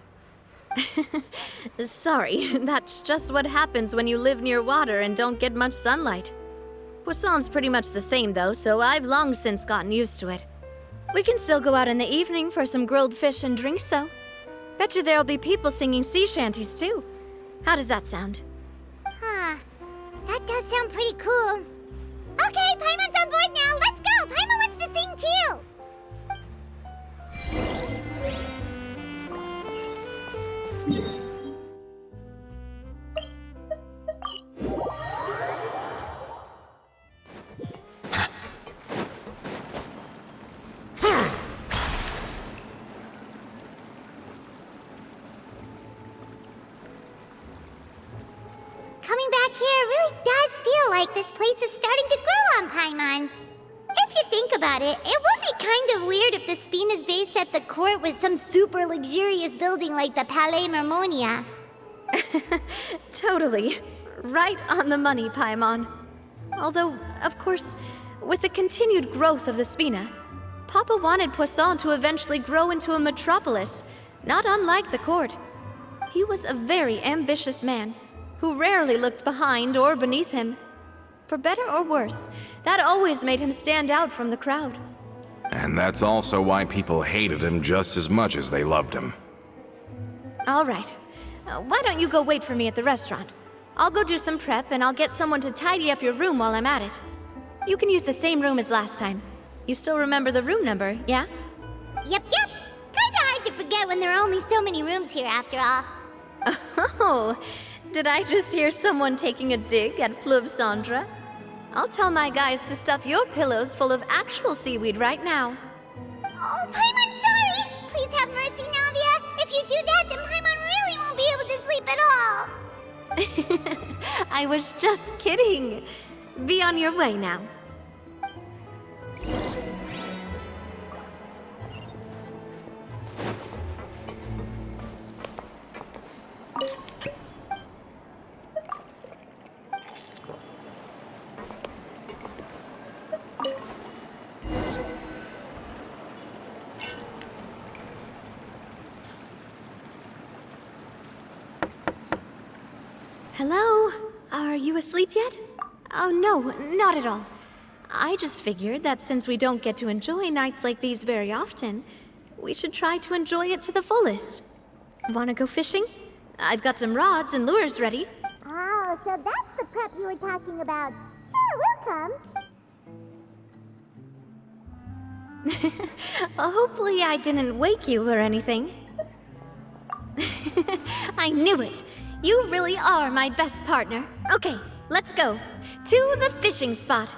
Sorry, that's just what happens when you live near water and don't get much sunlight. Poisson's pretty much the same though, so I've long since gotten used to it. We can still go out in the evening for some grilled fish and drinks though. Bet you there'll be people singing sea shanties too. How does that sound? Huh. That does sound pretty cool. Okay, Paimon's on board now. Let's go. Paimon wants to sing too. like this place is starting to grow on Paimon. If you think about it, it would be kind of weird if the Spina's base at the court was some super luxurious building like the Palais Mermonia. Totally. Right on the money, Paimon. Although, of course, with the continued growth of the Spina, Papa wanted Poisson to eventually grow into a metropolis, not unlike the court. He was a very ambitious man, who rarely looked behind or beneath him. For better or worse, that always made him stand out from the crowd. And that's also why people hated him just as much as they loved him. All right. Why don't you go wait for me at the restaurant? I'll go do some prep, and I'll get someone to tidy up your room while I'm at it. You can use the same room as last time. You still remember the room number, yeah? Yep. Kinda hard to forget when there are only so many rooms here after all. Oh, did I just hear someone taking a dig at Fleuve Cendre? I'll tell my guys to stuff your pillows full of actual seaweed right now. Oh, Paimon, sorry! Please have mercy, Navia. If you do that, then Paimon really won't be able to sleep at all. I was just kidding. Be on your way now. Hello? Are you asleep yet? Oh, no, not at all. I just figured that since we don't get to enjoy nights like these very often, we should try to enjoy it to the fullest. Wanna go fishing? I've got some rods and lures ready. Oh, so that's the prep you were talking about. Sure, we'll come. Hopefully I didn't wake you or anything. I knew it. You really are my best partner. Okay, let's go. To the fishing spot.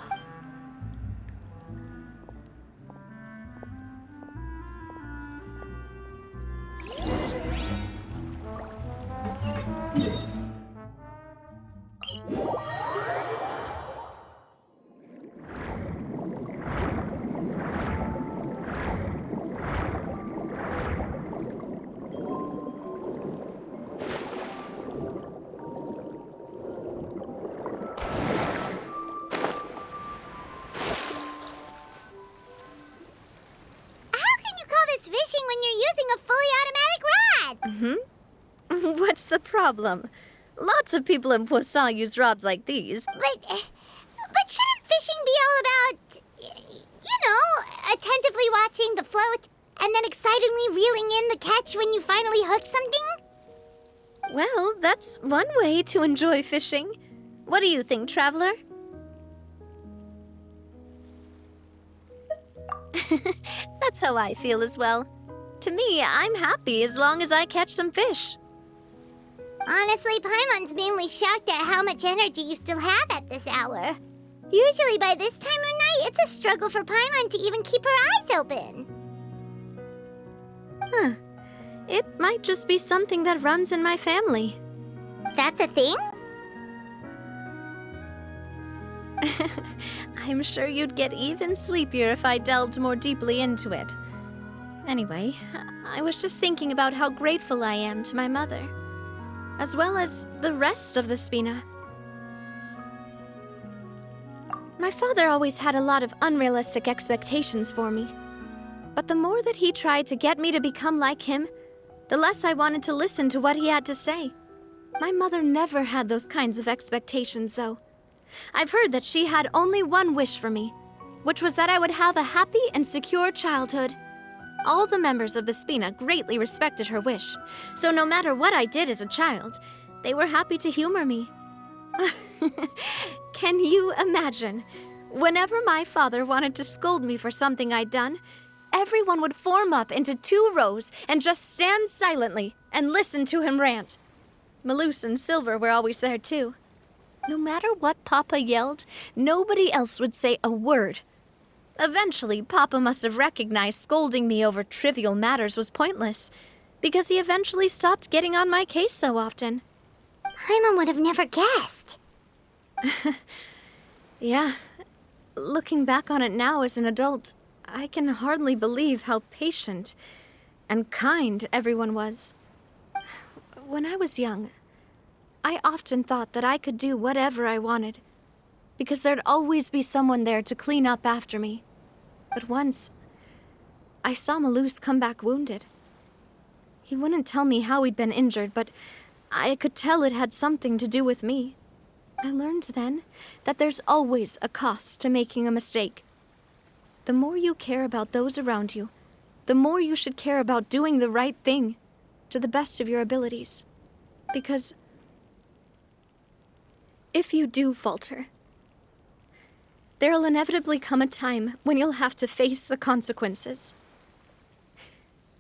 Fishing when you're using a fully automatic rod. What's the problem? Lots of people in Poisson use rods like these. But shouldn't fishing be all about, attentively watching the float and then excitedly reeling in the catch when you finally hook something? Well, that's one way to enjoy fishing. What do you think, Traveler? That's how I feel as well. To me, I'm happy as long as I catch some fish. Honestly, Paimon's mainly shocked at how much energy you still have at this hour. Usually by this time of night, it's a struggle for Paimon to even keep her eyes open. Huh. It might just be something that runs in my family. That's a thing? I'm sure you'd get even sleepier if I delved more deeply into it. Anyway, I was just thinking about how grateful I am to my mother, as well as the rest of the Spina. My father always had a lot of unrealistic expectations for me. But the more that he tried to get me to become like him, the less I wanted to listen to what he had to say. My mother never had those kinds of expectations, though. I've heard that she had only one wish for me, which was that I would have a happy and secure childhood. All the members of the Spina greatly respected her wish, so no matter what I did as a child, they were happy to humor me. Can you imagine? Whenever my father wanted to scold me for something I'd done, everyone would form up into 2 rows and just stand silently and listen to him rant. Malouse and Silver were always there too. No matter what Papa yelled, nobody else would say a word. Eventually, Papa must have recognized scolding me over trivial matters was pointless, because he eventually stopped getting on my case so often. Paimon would have never guessed. Yeah. Looking back on it now as an adult, I can hardly believe how patient and kind everyone was. When I was young, I often thought that I could do whatever I wanted, because there'd always be someone there to clean up after me. But once, I saw Malus come back wounded. He wouldn't tell me how he'd been injured, but I could tell it had something to do with me. I learned then that there's always a cost to making a mistake. The more you care about those around you, the more you should care about doing the right thing to the best of your abilities. Because if you do falter, there'll inevitably come a time when you'll have to face the consequences.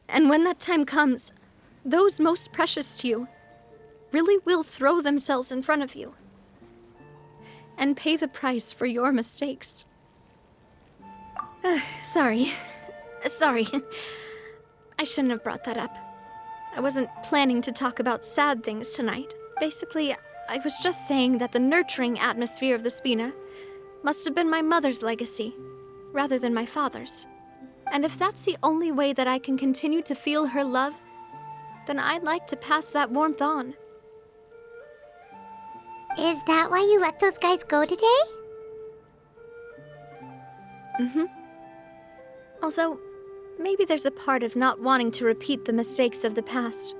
And when that time comes, those most precious to you really will throw themselves in front of you and pay the price for your mistakes. Sorry. I shouldn't have brought that up. I wasn't planning to talk about sad things tonight. Basically, I was just saying that the nurturing atmosphere of the Spina must have been my mother's legacy, rather than my father's. And if that's the only way that I can continue to feel her love, then I'd like to pass that warmth on. Is that why you let those guys go today? Mm-hmm. Although, maybe there's a part of not wanting to repeat the mistakes of the past.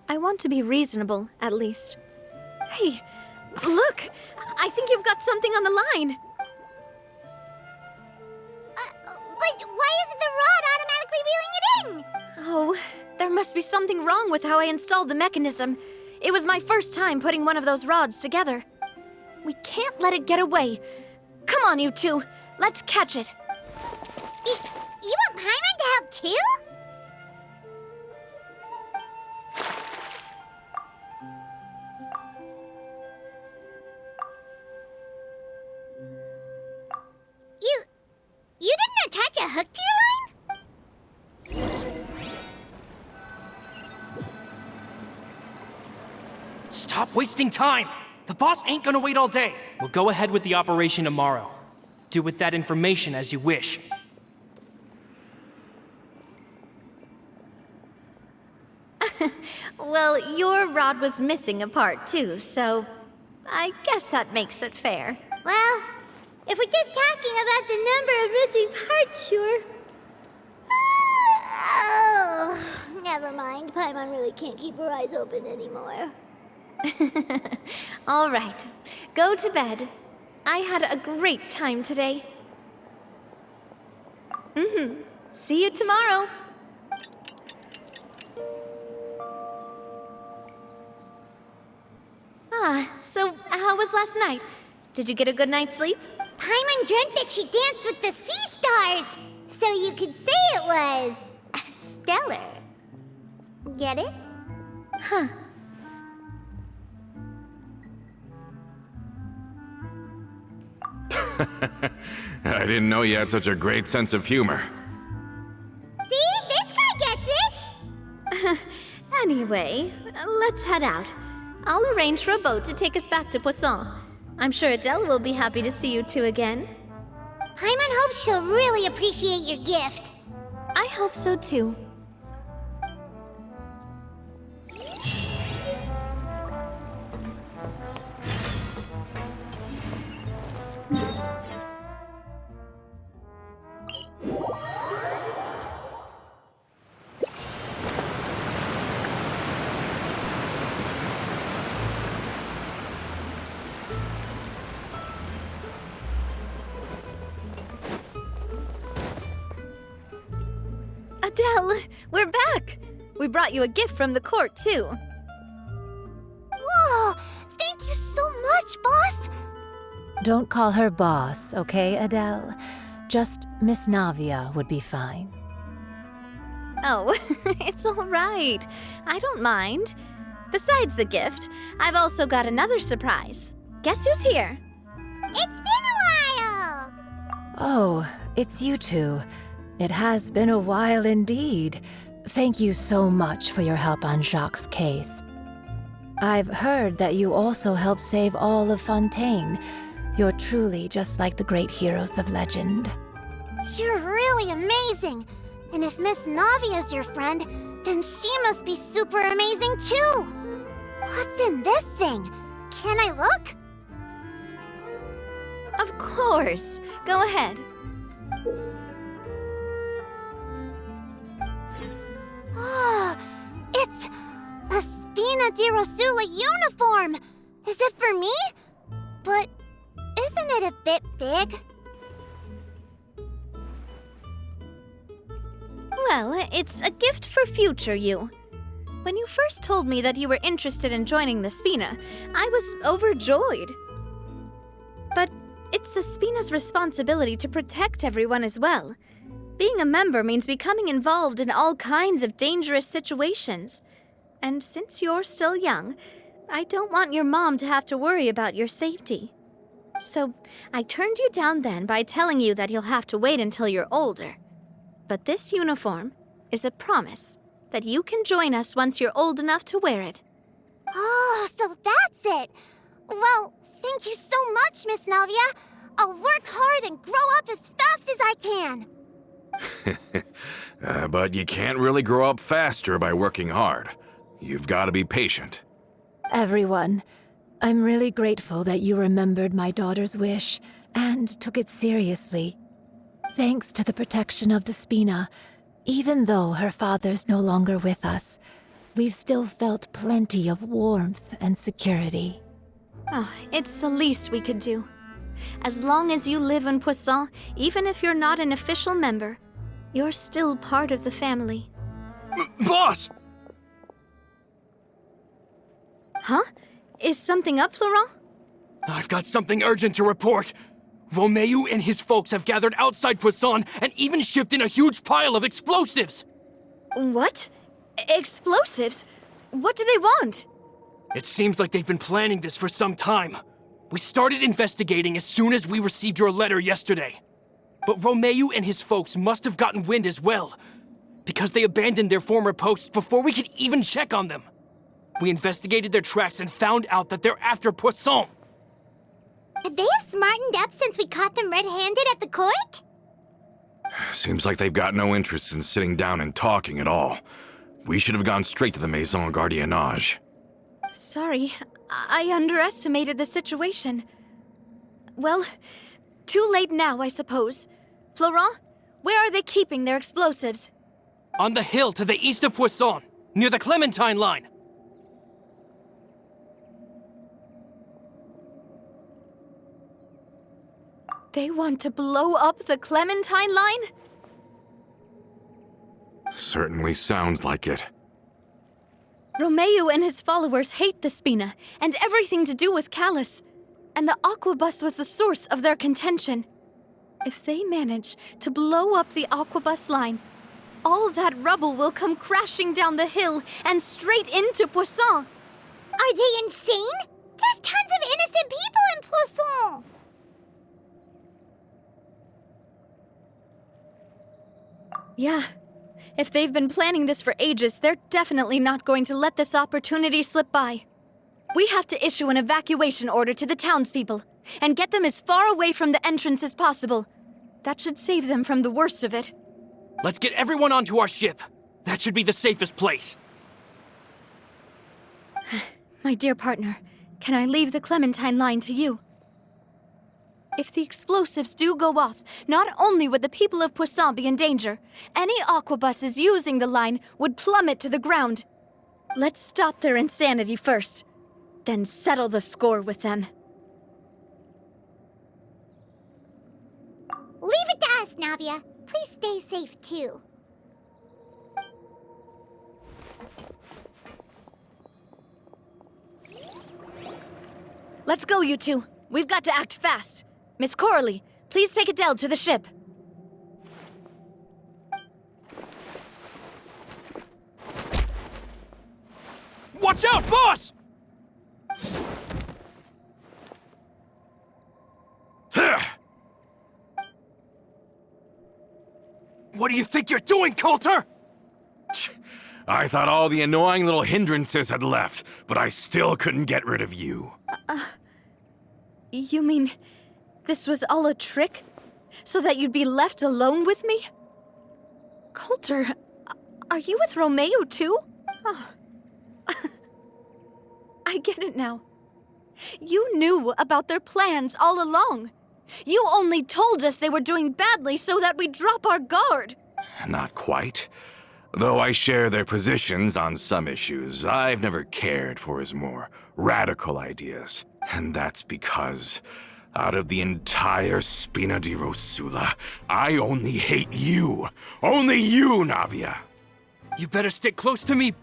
I want to be reasonable, at least. Hey, look! I think you've got something on the line! But why isn't the rod automatically reeling it in? Oh, there must be something wrong with how I installed the mechanism. It was my first time putting one of those rods together. We can't let it get away. Come on, you two. Let's catch it. You want Paimon to help too? You didn't attach a hook to your line? Stop wasting time! The boss ain't gonna wait all day. We'll go ahead with the operation tomorrow. Do with that information as you wish. Well, your rod was missing a part too, so I guess that makes it fair. Well, if we're just talking about the number of missing parts, sure. Oh, never mind. Paimon really can't keep her eyes open anymore. All right, go to bed. I had a great time today. See you tomorrow. So how was last night? Did you get a good night's sleep? Paimon dreamt that she danced with the sea stars, so you could say it was stellar. Get it? Huh. I didn't know you had such a great sense of humor. See? This guy gets it! Anyway, let's head out. I'll arrange for a boat to take us back to Poisson. I'm sure Adele will be happy to see you two again. Paimon hopes she'll really appreciate your gift. I hope so too. Adele, we're back! We brought you a gift from the court, too. Whoa! Thank you so much, boss! Don't call her boss, okay, Adele? Just Miss Navia would be fine. Oh, it's all right. I don't mind. Besides the gift, I've also got another surprise. Guess who's here? It's been a while! Oh, it's you two. It has been a while indeed. Thank you so much for your help on Jacques' case. I've heard that you also helped save all of Fontaine. You're truly just like the great heroes of legend. You're really amazing. And if Miss Navia's your friend, then she must be super amazing too. What's in this thing? Can I look? Of course. Go ahead. Oh, it's a Spina di Rosula uniform. Is it for me? But isn't it a bit big? Well, it's a gift for future you. When you first told me that you were interested in joining the Spina, I was overjoyed. But it's the Spina's responsibility to protect everyone as well. Being a member means becoming involved in all kinds of dangerous situations. And since you're still young, I don't want your mom to have to worry about your safety. So I turned you down then by telling you that you'll have to wait until you're older. But this uniform is a promise that you can join us once you're old enough to wear it. Oh, so that's it. Well, thank you so much, Miss Navia. I'll work hard and grow up as fast as I can. But you can't really grow up faster by working hard. You've got to be patient. Everyone, I'm really grateful that you remembered my daughter's wish and took it seriously. Thanks to the protection of the Spina, even though her father's no longer with us, we've still felt plenty of warmth and security. Oh, it's the least we could do. As long as you live in Poisson, even if you're not an official member, you're still part of the family. Boss! Huh? Is something up, Florent? I've got something urgent to report. Romeu and his folks have gathered outside Poisson and even shipped in a huge pile of explosives. What? Explosives? What do they want? It seems like they've been planning this for some time. We started investigating as soon as we received your letter yesterday. But Romeu and his folks must have gotten wind as well, because they abandoned their former posts before we could even check on them. We investigated their tracks and found out that they're after Poisson. They have smartened up since we caught them red-handed at the court? Seems like they've got no interest in sitting down and talking at all. We should have gone straight to the Maison Gardiennage. Sorry, I underestimated the situation. Well, too late now, I suppose. Florent, where are they keeping their explosives? On the hill to the east of Poisson, near the Clementine line. They want to blow up the Clementine line? Certainly sounds like it. Romeu and his followers hate the Spina and everything to do with Callus. And the Aquabus was the source of their contention. If they manage to blow up the Aquabus line, all that rubble will come crashing down the hill and straight into Poisson. Are they insane? There's tons of innocent people in Poisson! Yeah. If they've been planning this for ages, they're definitely not going to let this opportunity slip by. We have to issue an evacuation order to the townspeople and get them as far away from the entrance as possible. That should save them from the worst of it. Let's get everyone onto our ship. That should be the safest place. My dear partner, can I leave the Clementine line to you? If the explosives do go off, not only would the people of Poisson be in danger, any aquabuses using the line would plummet to the ground. Let's stop their insanity first, then settle the score with them. Leave it to us, Navia. Please stay safe, too. Let's go, you two. We've got to act fast. Miss Coralie, please take Adele to the ship. Watch out, boss! What do you think you're doing, Coulter? I thought all the annoying little hindrances had left, but I still couldn't get rid of you. You mean this was all a trick? So that you'd be left alone with me? Coulter, are you with Romeo too? Oh. I get it now. You knew about their plans all along. You only told us they were doing badly so that we'd drop our guard. Not quite. Though I share their positions on some issues, I've never cared for his more radical ideas. And that's because, out of the entire Spina di Rosula, I only hate you. Only you, Navia. You better stick close to me.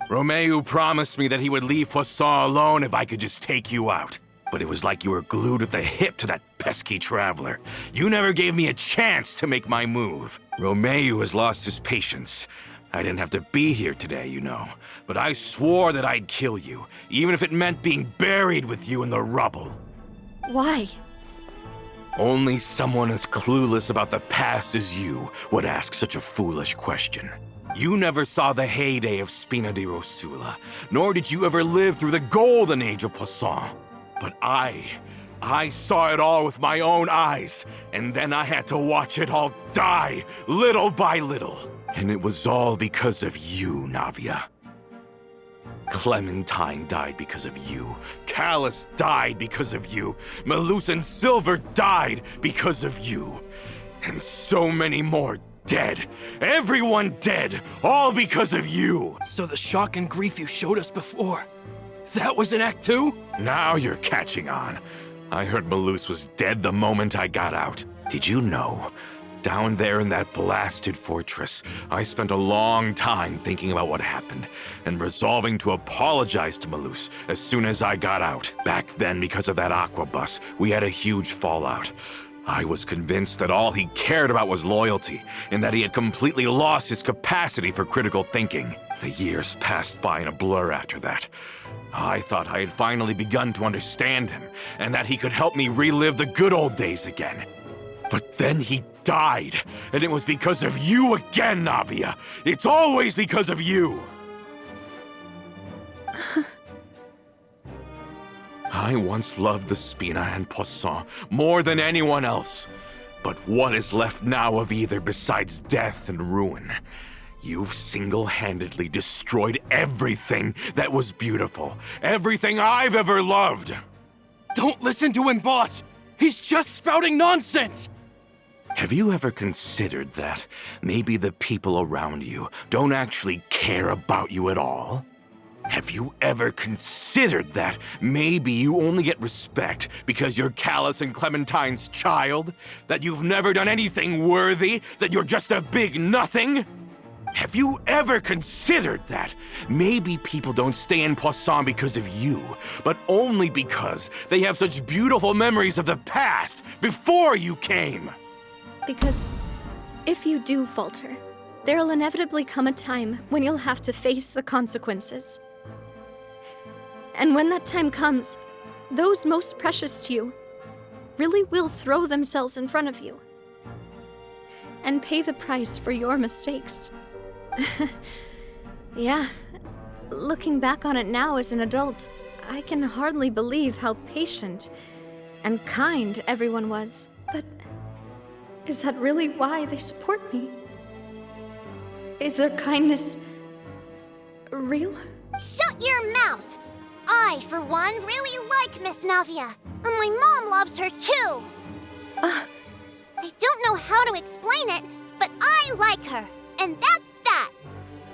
Romeo promised me that he would leave Poisson alone if I could just take you out. But it was like you were glued at the hip to that pesky traveler. You never gave me a chance to make my move. Romeo has lost his patience. I didn't have to be here today, you know. But I swore that I'd kill you, even if it meant being buried with you in the rubble. Why? Only someone as clueless about the past as you would ask such a foolish question. You never saw the heyday of Spina di Rosula, nor did you ever live through the golden age of Poisson. But I saw it all with my own eyes, and then I had to watch it all die, little by little. And it was all because of you, Navia. Clementine died because of you. Callus died because of you. Malus and Silver died because of you. And so many more dead. Everyone dead, all because of you. So the shock and grief you showed us before, that was in Act 2? Now you're catching on. I heard Malus was dead the moment I got out. Did you know? Down there in that blasted fortress, I spent a long time thinking about what happened and resolving to apologize to Malus as soon as I got out. Back then, because of that aqua bus, we had a huge fallout. I was convinced that all he cared about was loyalty, and that he had completely lost his capacity for critical thinking. The years passed by in a blur after that. I thought I had finally begun to understand him, and that he could help me relive the good old days again. But then he died, and it was because of you again, Navia. It's always because of you. I once loved the Spina and Poisson more than anyone else. But what is left now of either besides death and ruin? You've single-handedly destroyed everything that was beautiful. Everything I've ever loved. Don't listen to him, boss! He's just spouting nonsense! Have you ever considered that maybe the people around you don't actually care about you at all? Have you ever considered that maybe you only get respect because you're Callus and Clementine's child? That you've never done anything worthy? That you're just a big nothing? Have you ever considered that maybe people don't stay in Poisson because of you, but only because they have such beautiful memories of the past before you came? Because if you do falter, there'll inevitably come a time when you'll have to face the consequences. And when that time comes, those most precious to you really will throw themselves in front of you and pay the price for your mistakes. Yeah, looking back on it now as an adult, I can hardly believe how patient and kind everyone was. But is that really why they support me? Is their kindness real? Shut your mouth! I, for one, really like Miss Navia, and my mom loves her too. I don't know how to explain it, but I like her, and that's that.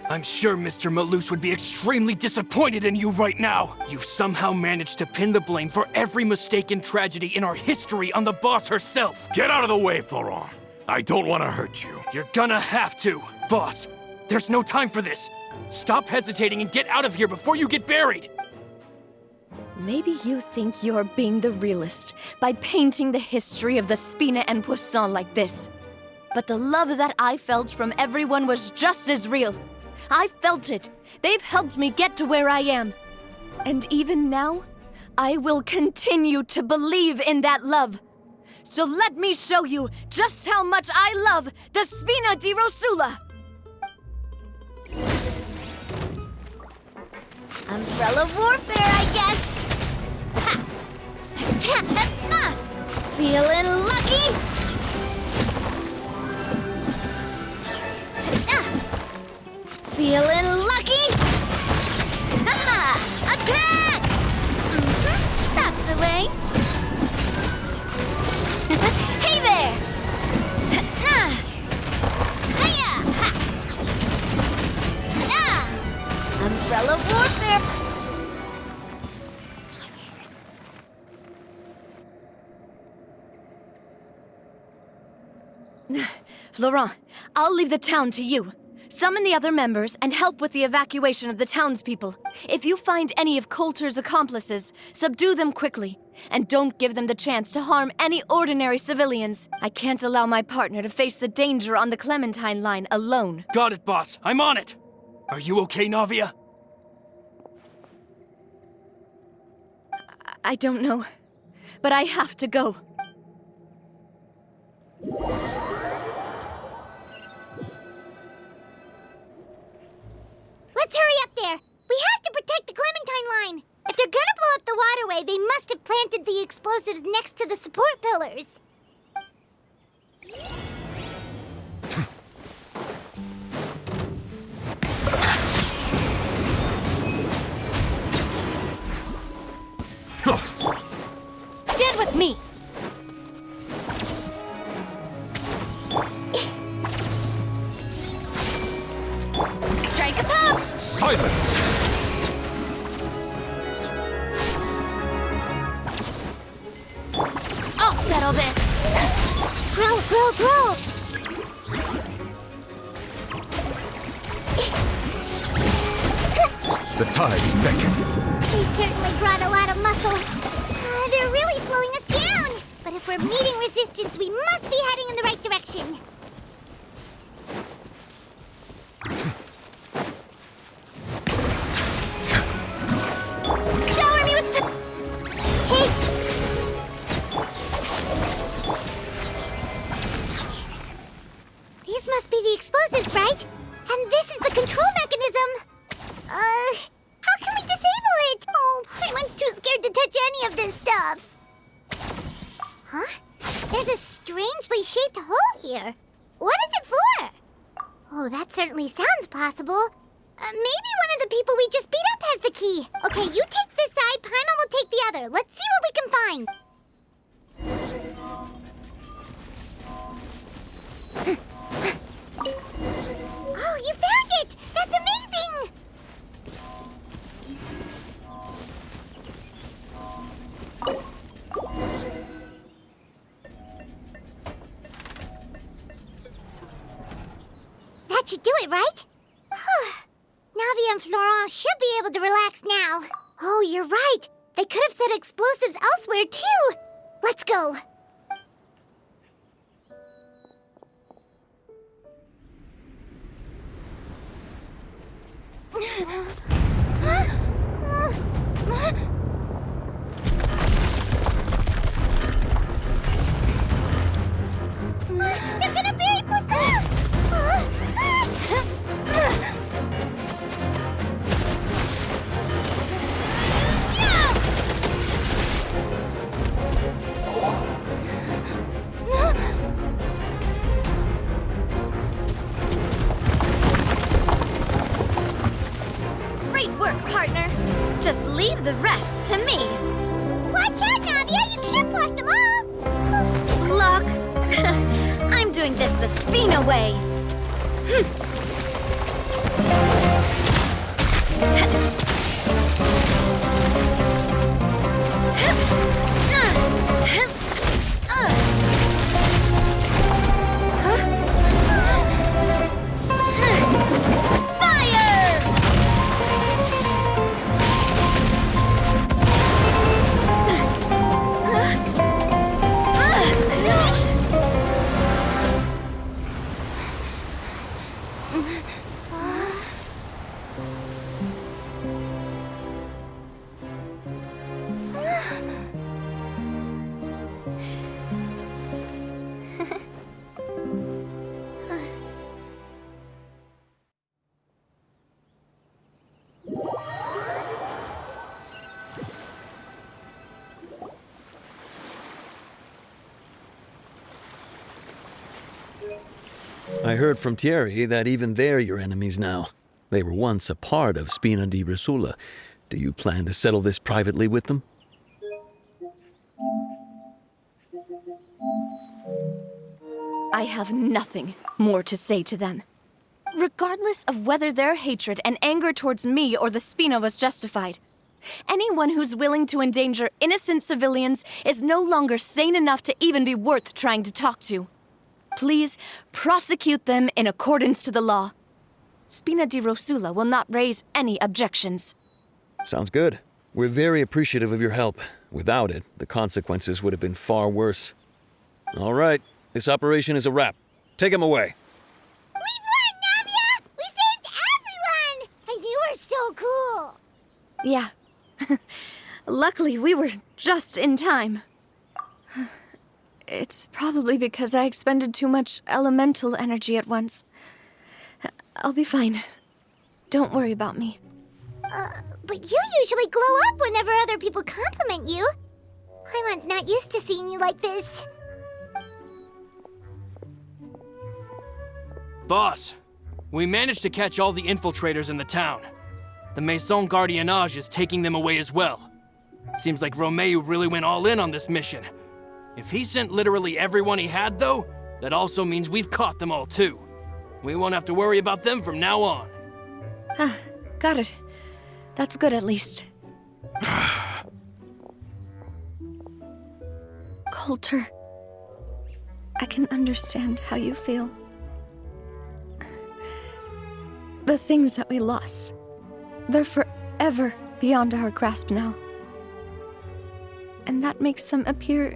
I'm sure Mr. Malus would be extremely disappointed in you right now. You've somehow managed to pin the blame for every mistake and tragedy in our history on the boss herself. Get out of the way, Florent. I don't want to hurt you. You're gonna have to. Boss, there's no time for this. Stop hesitating and get out of here before you get buried. Maybe you think you're being the realist by painting the history of the Spina and Poisson like this. But the love that I felt from everyone was just as real. I felt it. They've helped me get to where I am. And even now, I will continue to believe in that love. So let me show you just how much I love the Spina di Rosula. Umbrella warfare, I guess. Feeling lucky? Feeling lucky? Ha-ha! Attack! That's the way. Hey there! Hiya! Umbrella warfare! Florent, I'll leave the town to you. Summon the other members and help with the evacuation of the townspeople. If you find any of Coulter's accomplices, subdue them quickly. And don't give them the chance to harm any ordinary civilians. I can't allow my partner to face the danger on the Clementine line alone. Got it, boss. I'm on it. Are you okay, Navia? I don't know, but I have to go. Let's hurry up there! We have to protect the Clementine line! If they're gonna blow up the waterway, they must have planted the explosives next to the support pillars. Stand with me! Strike a pop! Silence! I'll settle this! Throw, throw, throw! The tides beckon. They certainly brought a lot of muscle. They're really slowing us down! But if we're meeting resistance, we must be heading in the right direction. Shower me with the... These must be the explosives, right? And this is the control mechanism. How can we disable it? Oh, Paimon's too scared to touch any of this stuff. Huh? There's a strangely shaped hole here. What is it for? Oh, that certainly sounds possible. Maybe one of the people we just beat up has the key. Okay, you take this side, Paimon will take the other. Let's see what we can find. Oh, you found it! That's amazing! That should do it, right? Navia and Florent should be able to relax now. Oh, you're right. They could have set explosives elsewhere, too. Let's go. They're gonna bury Priscilla! Great work, partner. Just leave the rest to me. Watch out, Navia! You can't block them all! Block? I'm doing this the Spina way. I heard from Thierry that even they're your enemies now. They were once a part of Spina di Rosula. Do you plan to settle this privately with them? I have nothing more to say to them. Regardless of whether their hatred and anger towards me or the Spina was justified, anyone who's willing to endanger innocent civilians is no longer sane enough to even be worth trying to talk to. Please prosecute them in accordance to the law. Spina di Rosula will not raise any objections. Sounds good. We're very appreciative of your help. Without it, the consequences would have been far worse. All right, this operation is a wrap. Take him away. We won, Navia! We saved everyone! And you were so cool! Yeah. Luckily, we were just in time. It's probably because I expended too much elemental energy at once. I'll be fine. Don't worry about me. But you usually glow up whenever other people compliment you. Paimon's not used to seeing you like this. Boss, we managed to catch all the infiltrators in the town. The Maison Gardiennage is taking them away as well. Seems like Romeu really went all in on this mission. If he sent literally everyone he had, though, that also means we've caught them all too. We won't have to worry about them from now on. Got it. That's good at least. Coulter, I can understand how you feel. The things that we lost, they're forever beyond our grasp now. And that makes them appear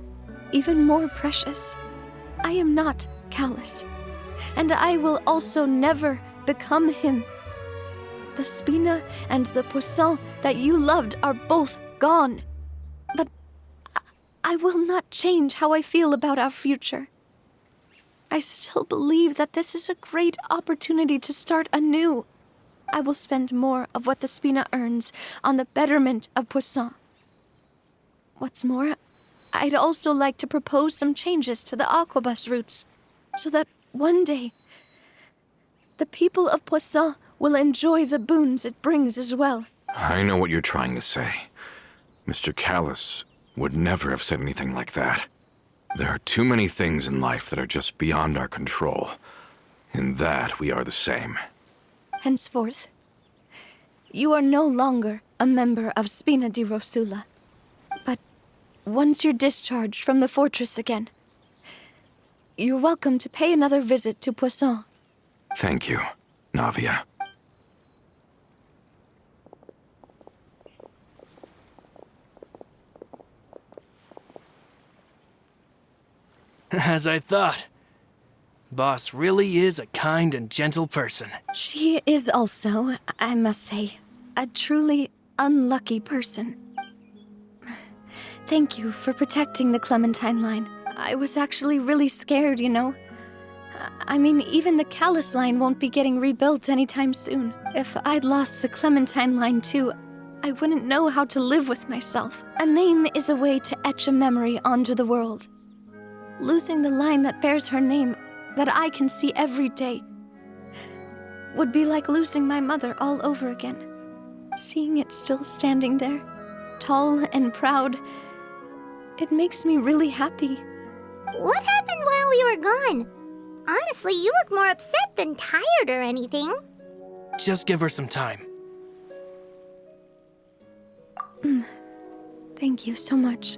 even more precious. I am not callous, and I will also never become him. The Spina and the Poisson that you loved are both gone. But I will not change how I feel about our future. I still believe that this is a great opportunity to start anew. I will spend more of what the Spina earns on the betterment of Poisson. What's more, I'd also like to propose some changes to the Aquabus routes, so that one day, the people of Poisson will enjoy the boons it brings as well. I know what you're trying to say. Mr. Callus would never have said anything like that. There are too many things in life that are just beyond our control. In that, we are the same. Henceforth, you are no longer a member of Spina di Rosula. But once you're discharged from the fortress again, you're welcome to pay another visit to Poisson. Thank you, Navia. As I thought. Boss really is a kind and gentle person. She is also, I must say, a truly unlucky person. Thank you for protecting the Clementine line. I was actually really scared, you know. I mean, even the Callus line won't be getting rebuilt anytime soon. If I'd lost the Clementine line too, I wouldn't know how to live with myself. A name is a way to etch a memory onto the world. Losing the line that bears her name, that I can see every day, would be like losing my mother all over again. Seeing it still standing there, tall and proud, it makes me really happy. What happened while we were gone? Honestly, you look more upset than tired or anything. Just give her some time. Thank you so much.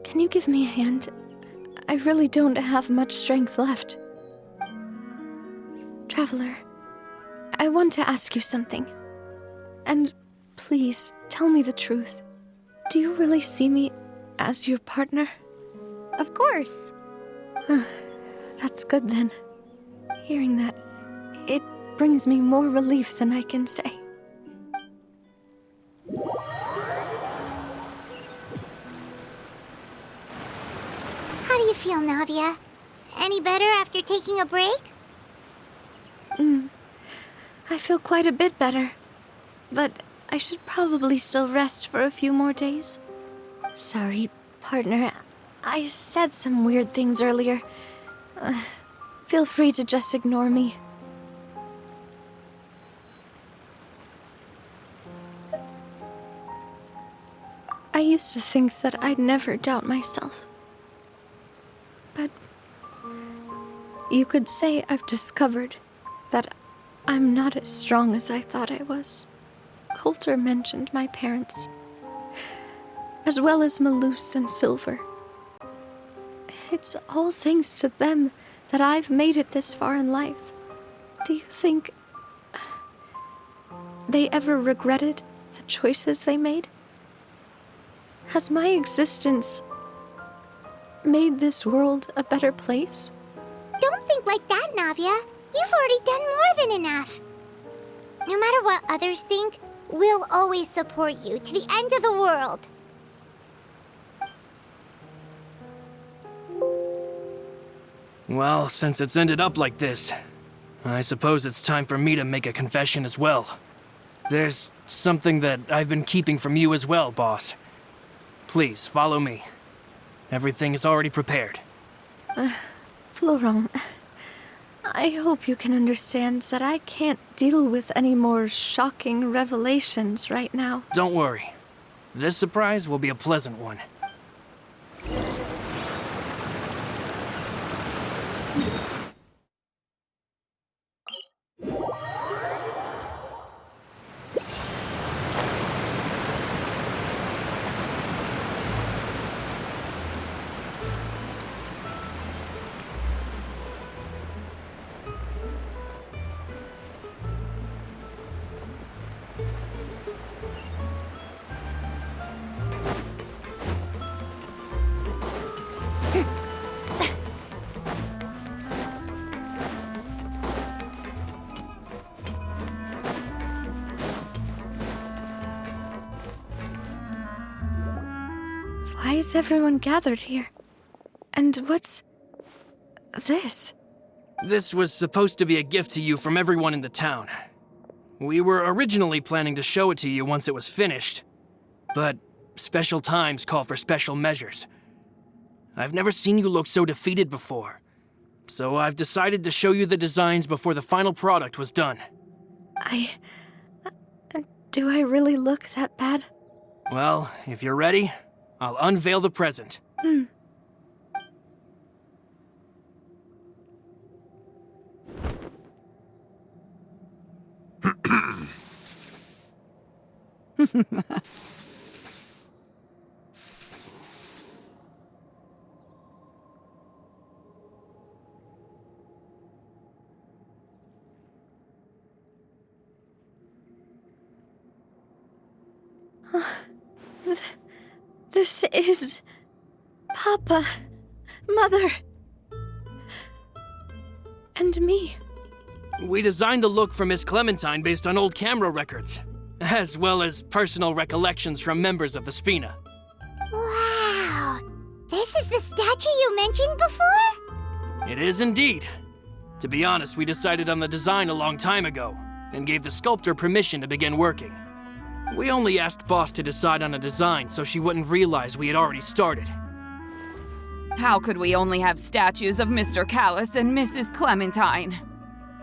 Can you give me a hand? I really don't have much strength left. Traveler, I want to ask you something. And please, tell me the truth. Do you really see me as your partner? Of course. That's good then. Hearing that, it brings me more relief than I can say. How do you feel, Navia? Any better after taking a break? I feel quite a bit better. But I should probably still rest for a few more days. Sorry, partner. I said some weird things earlier. Feel free to just ignore me. I used to think that I'd never doubt myself. But you could say I've discovered that I'm not as strong as I thought I was. Coulter mentioned my parents, as well as Malus and Silver. It's all thanks to them that I've made it this far in life. Do you think they ever regretted the choices they made? Has my existence made this world a better place? Don't think like that, Navia. You've already done more than enough. No matter what others think, we'll always support you to the end of the world. Well, since it's ended up like this, I suppose it's time for me to make a confession as well. There's something that I've been keeping from you as well, boss. Please, follow me. Everything is already prepared. Florent, I hope you can understand that I can't deal with any more shocking revelations right now. Don't worry. This surprise will be a pleasant one. Why is everyone gathered here? And what's this? This was supposed to be a gift to you from everyone in the town. We were originally planning to show it to you once it was finished, but special times call for special measures. I've never seen you look so defeated before, so I've decided to show you the designs before the final product was done. Do I really look that bad? Well, if you're ready, I'll unveil the present. This is... Papa, Mother, and me. We designed the look for Miss Clementine based on old camera records, as well as personal recollections from members of the Spina. Wow! This is the statue you mentioned before? It is indeed. To be honest, we decided on the design a long time ago, and gave the sculptor permission to begin working. We only asked Boss to decide on a design so she wouldn't realize we had already started. How could we only have statues of Mr. Callis and Mrs. Clementine?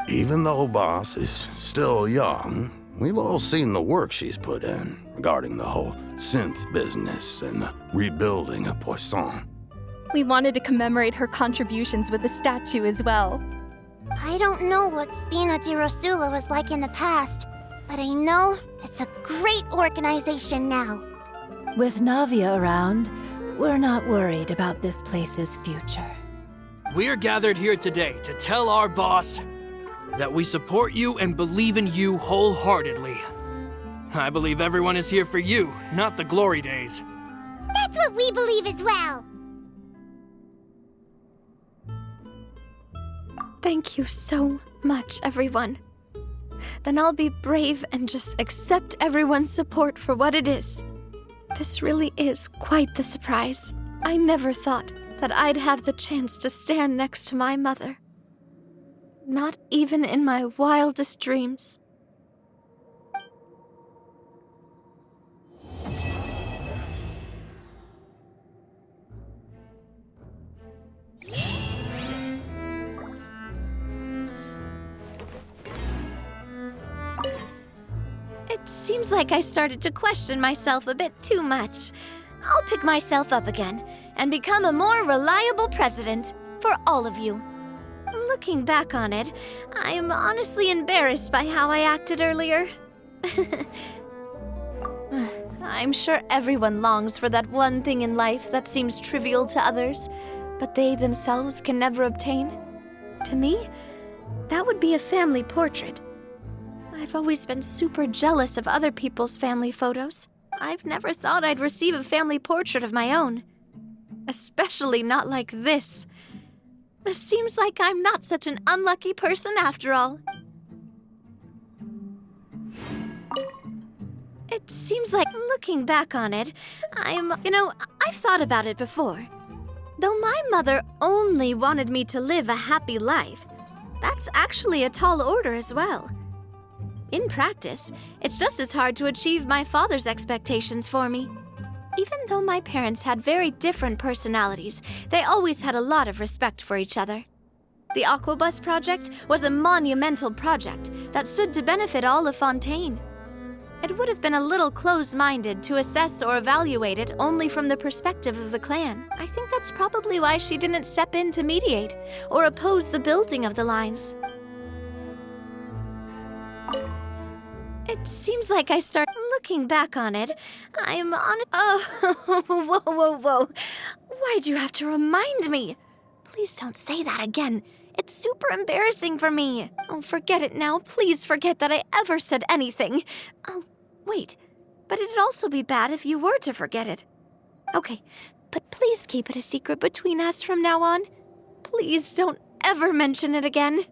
Even though Boss is still young, we've all seen the work she's put in regarding the whole synth business and the rebuilding of Poisson. We wanted to commemorate her contributions with a statue as well. I don't know what Spina di Rosula was like in the past, but I know it's a great organization now. With Navia around, we're not worried about this place's future. We're gathered here today to tell our boss that we support you and believe in you wholeheartedly. I believe everyone is here for you, not the glory days. That's what we believe as well. Thank you so much, everyone. Then I'll be brave and just accept everyone's support for what it is. This really is quite the surprise. I never thought that I'd have the chance to stand next to my mother. Not even in my wildest dreams. seems like I started to question myself a bit too much. I'll pick myself up again and become a more reliable president for all of you. Looking back on it, I'm honestly embarrassed by how I acted earlier. I'm sure everyone longs for that one thing in life that seems trivial to others, but they themselves can never obtain. To me, that would be a family portrait. I've always been super jealous of other people's family photos. I've never thought I'd receive a family portrait of my own. Especially not like this. It seems like I'm not such an unlucky person after all. It seems like, looking back on it, I've thought about it before. Though my mother only wanted me to live a happy life, that's actually a tall order as well. In practice, it's just as hard to achieve my father's expectations for me. Even though my parents had very different personalities, they always had a lot of respect for each other. The Aquabus project was a monumental project that stood to benefit all of Fontaine. It would have been a little close-minded to assess or evaluate it only from the perspective of the clan. I think that's probably why she didn't step in to mediate or oppose the building of the lines. It seems like I start looking back on it. I'm on it. Oh, whoa. Why'd you have to remind me? Please don't say that again. It's super embarrassing for me. Oh, forget it now. Please forget that I ever said anything. Oh, wait. But it'd also be bad if you were to forget it. Okay, but please keep it a secret between us from now on. Please don't ever mention it again.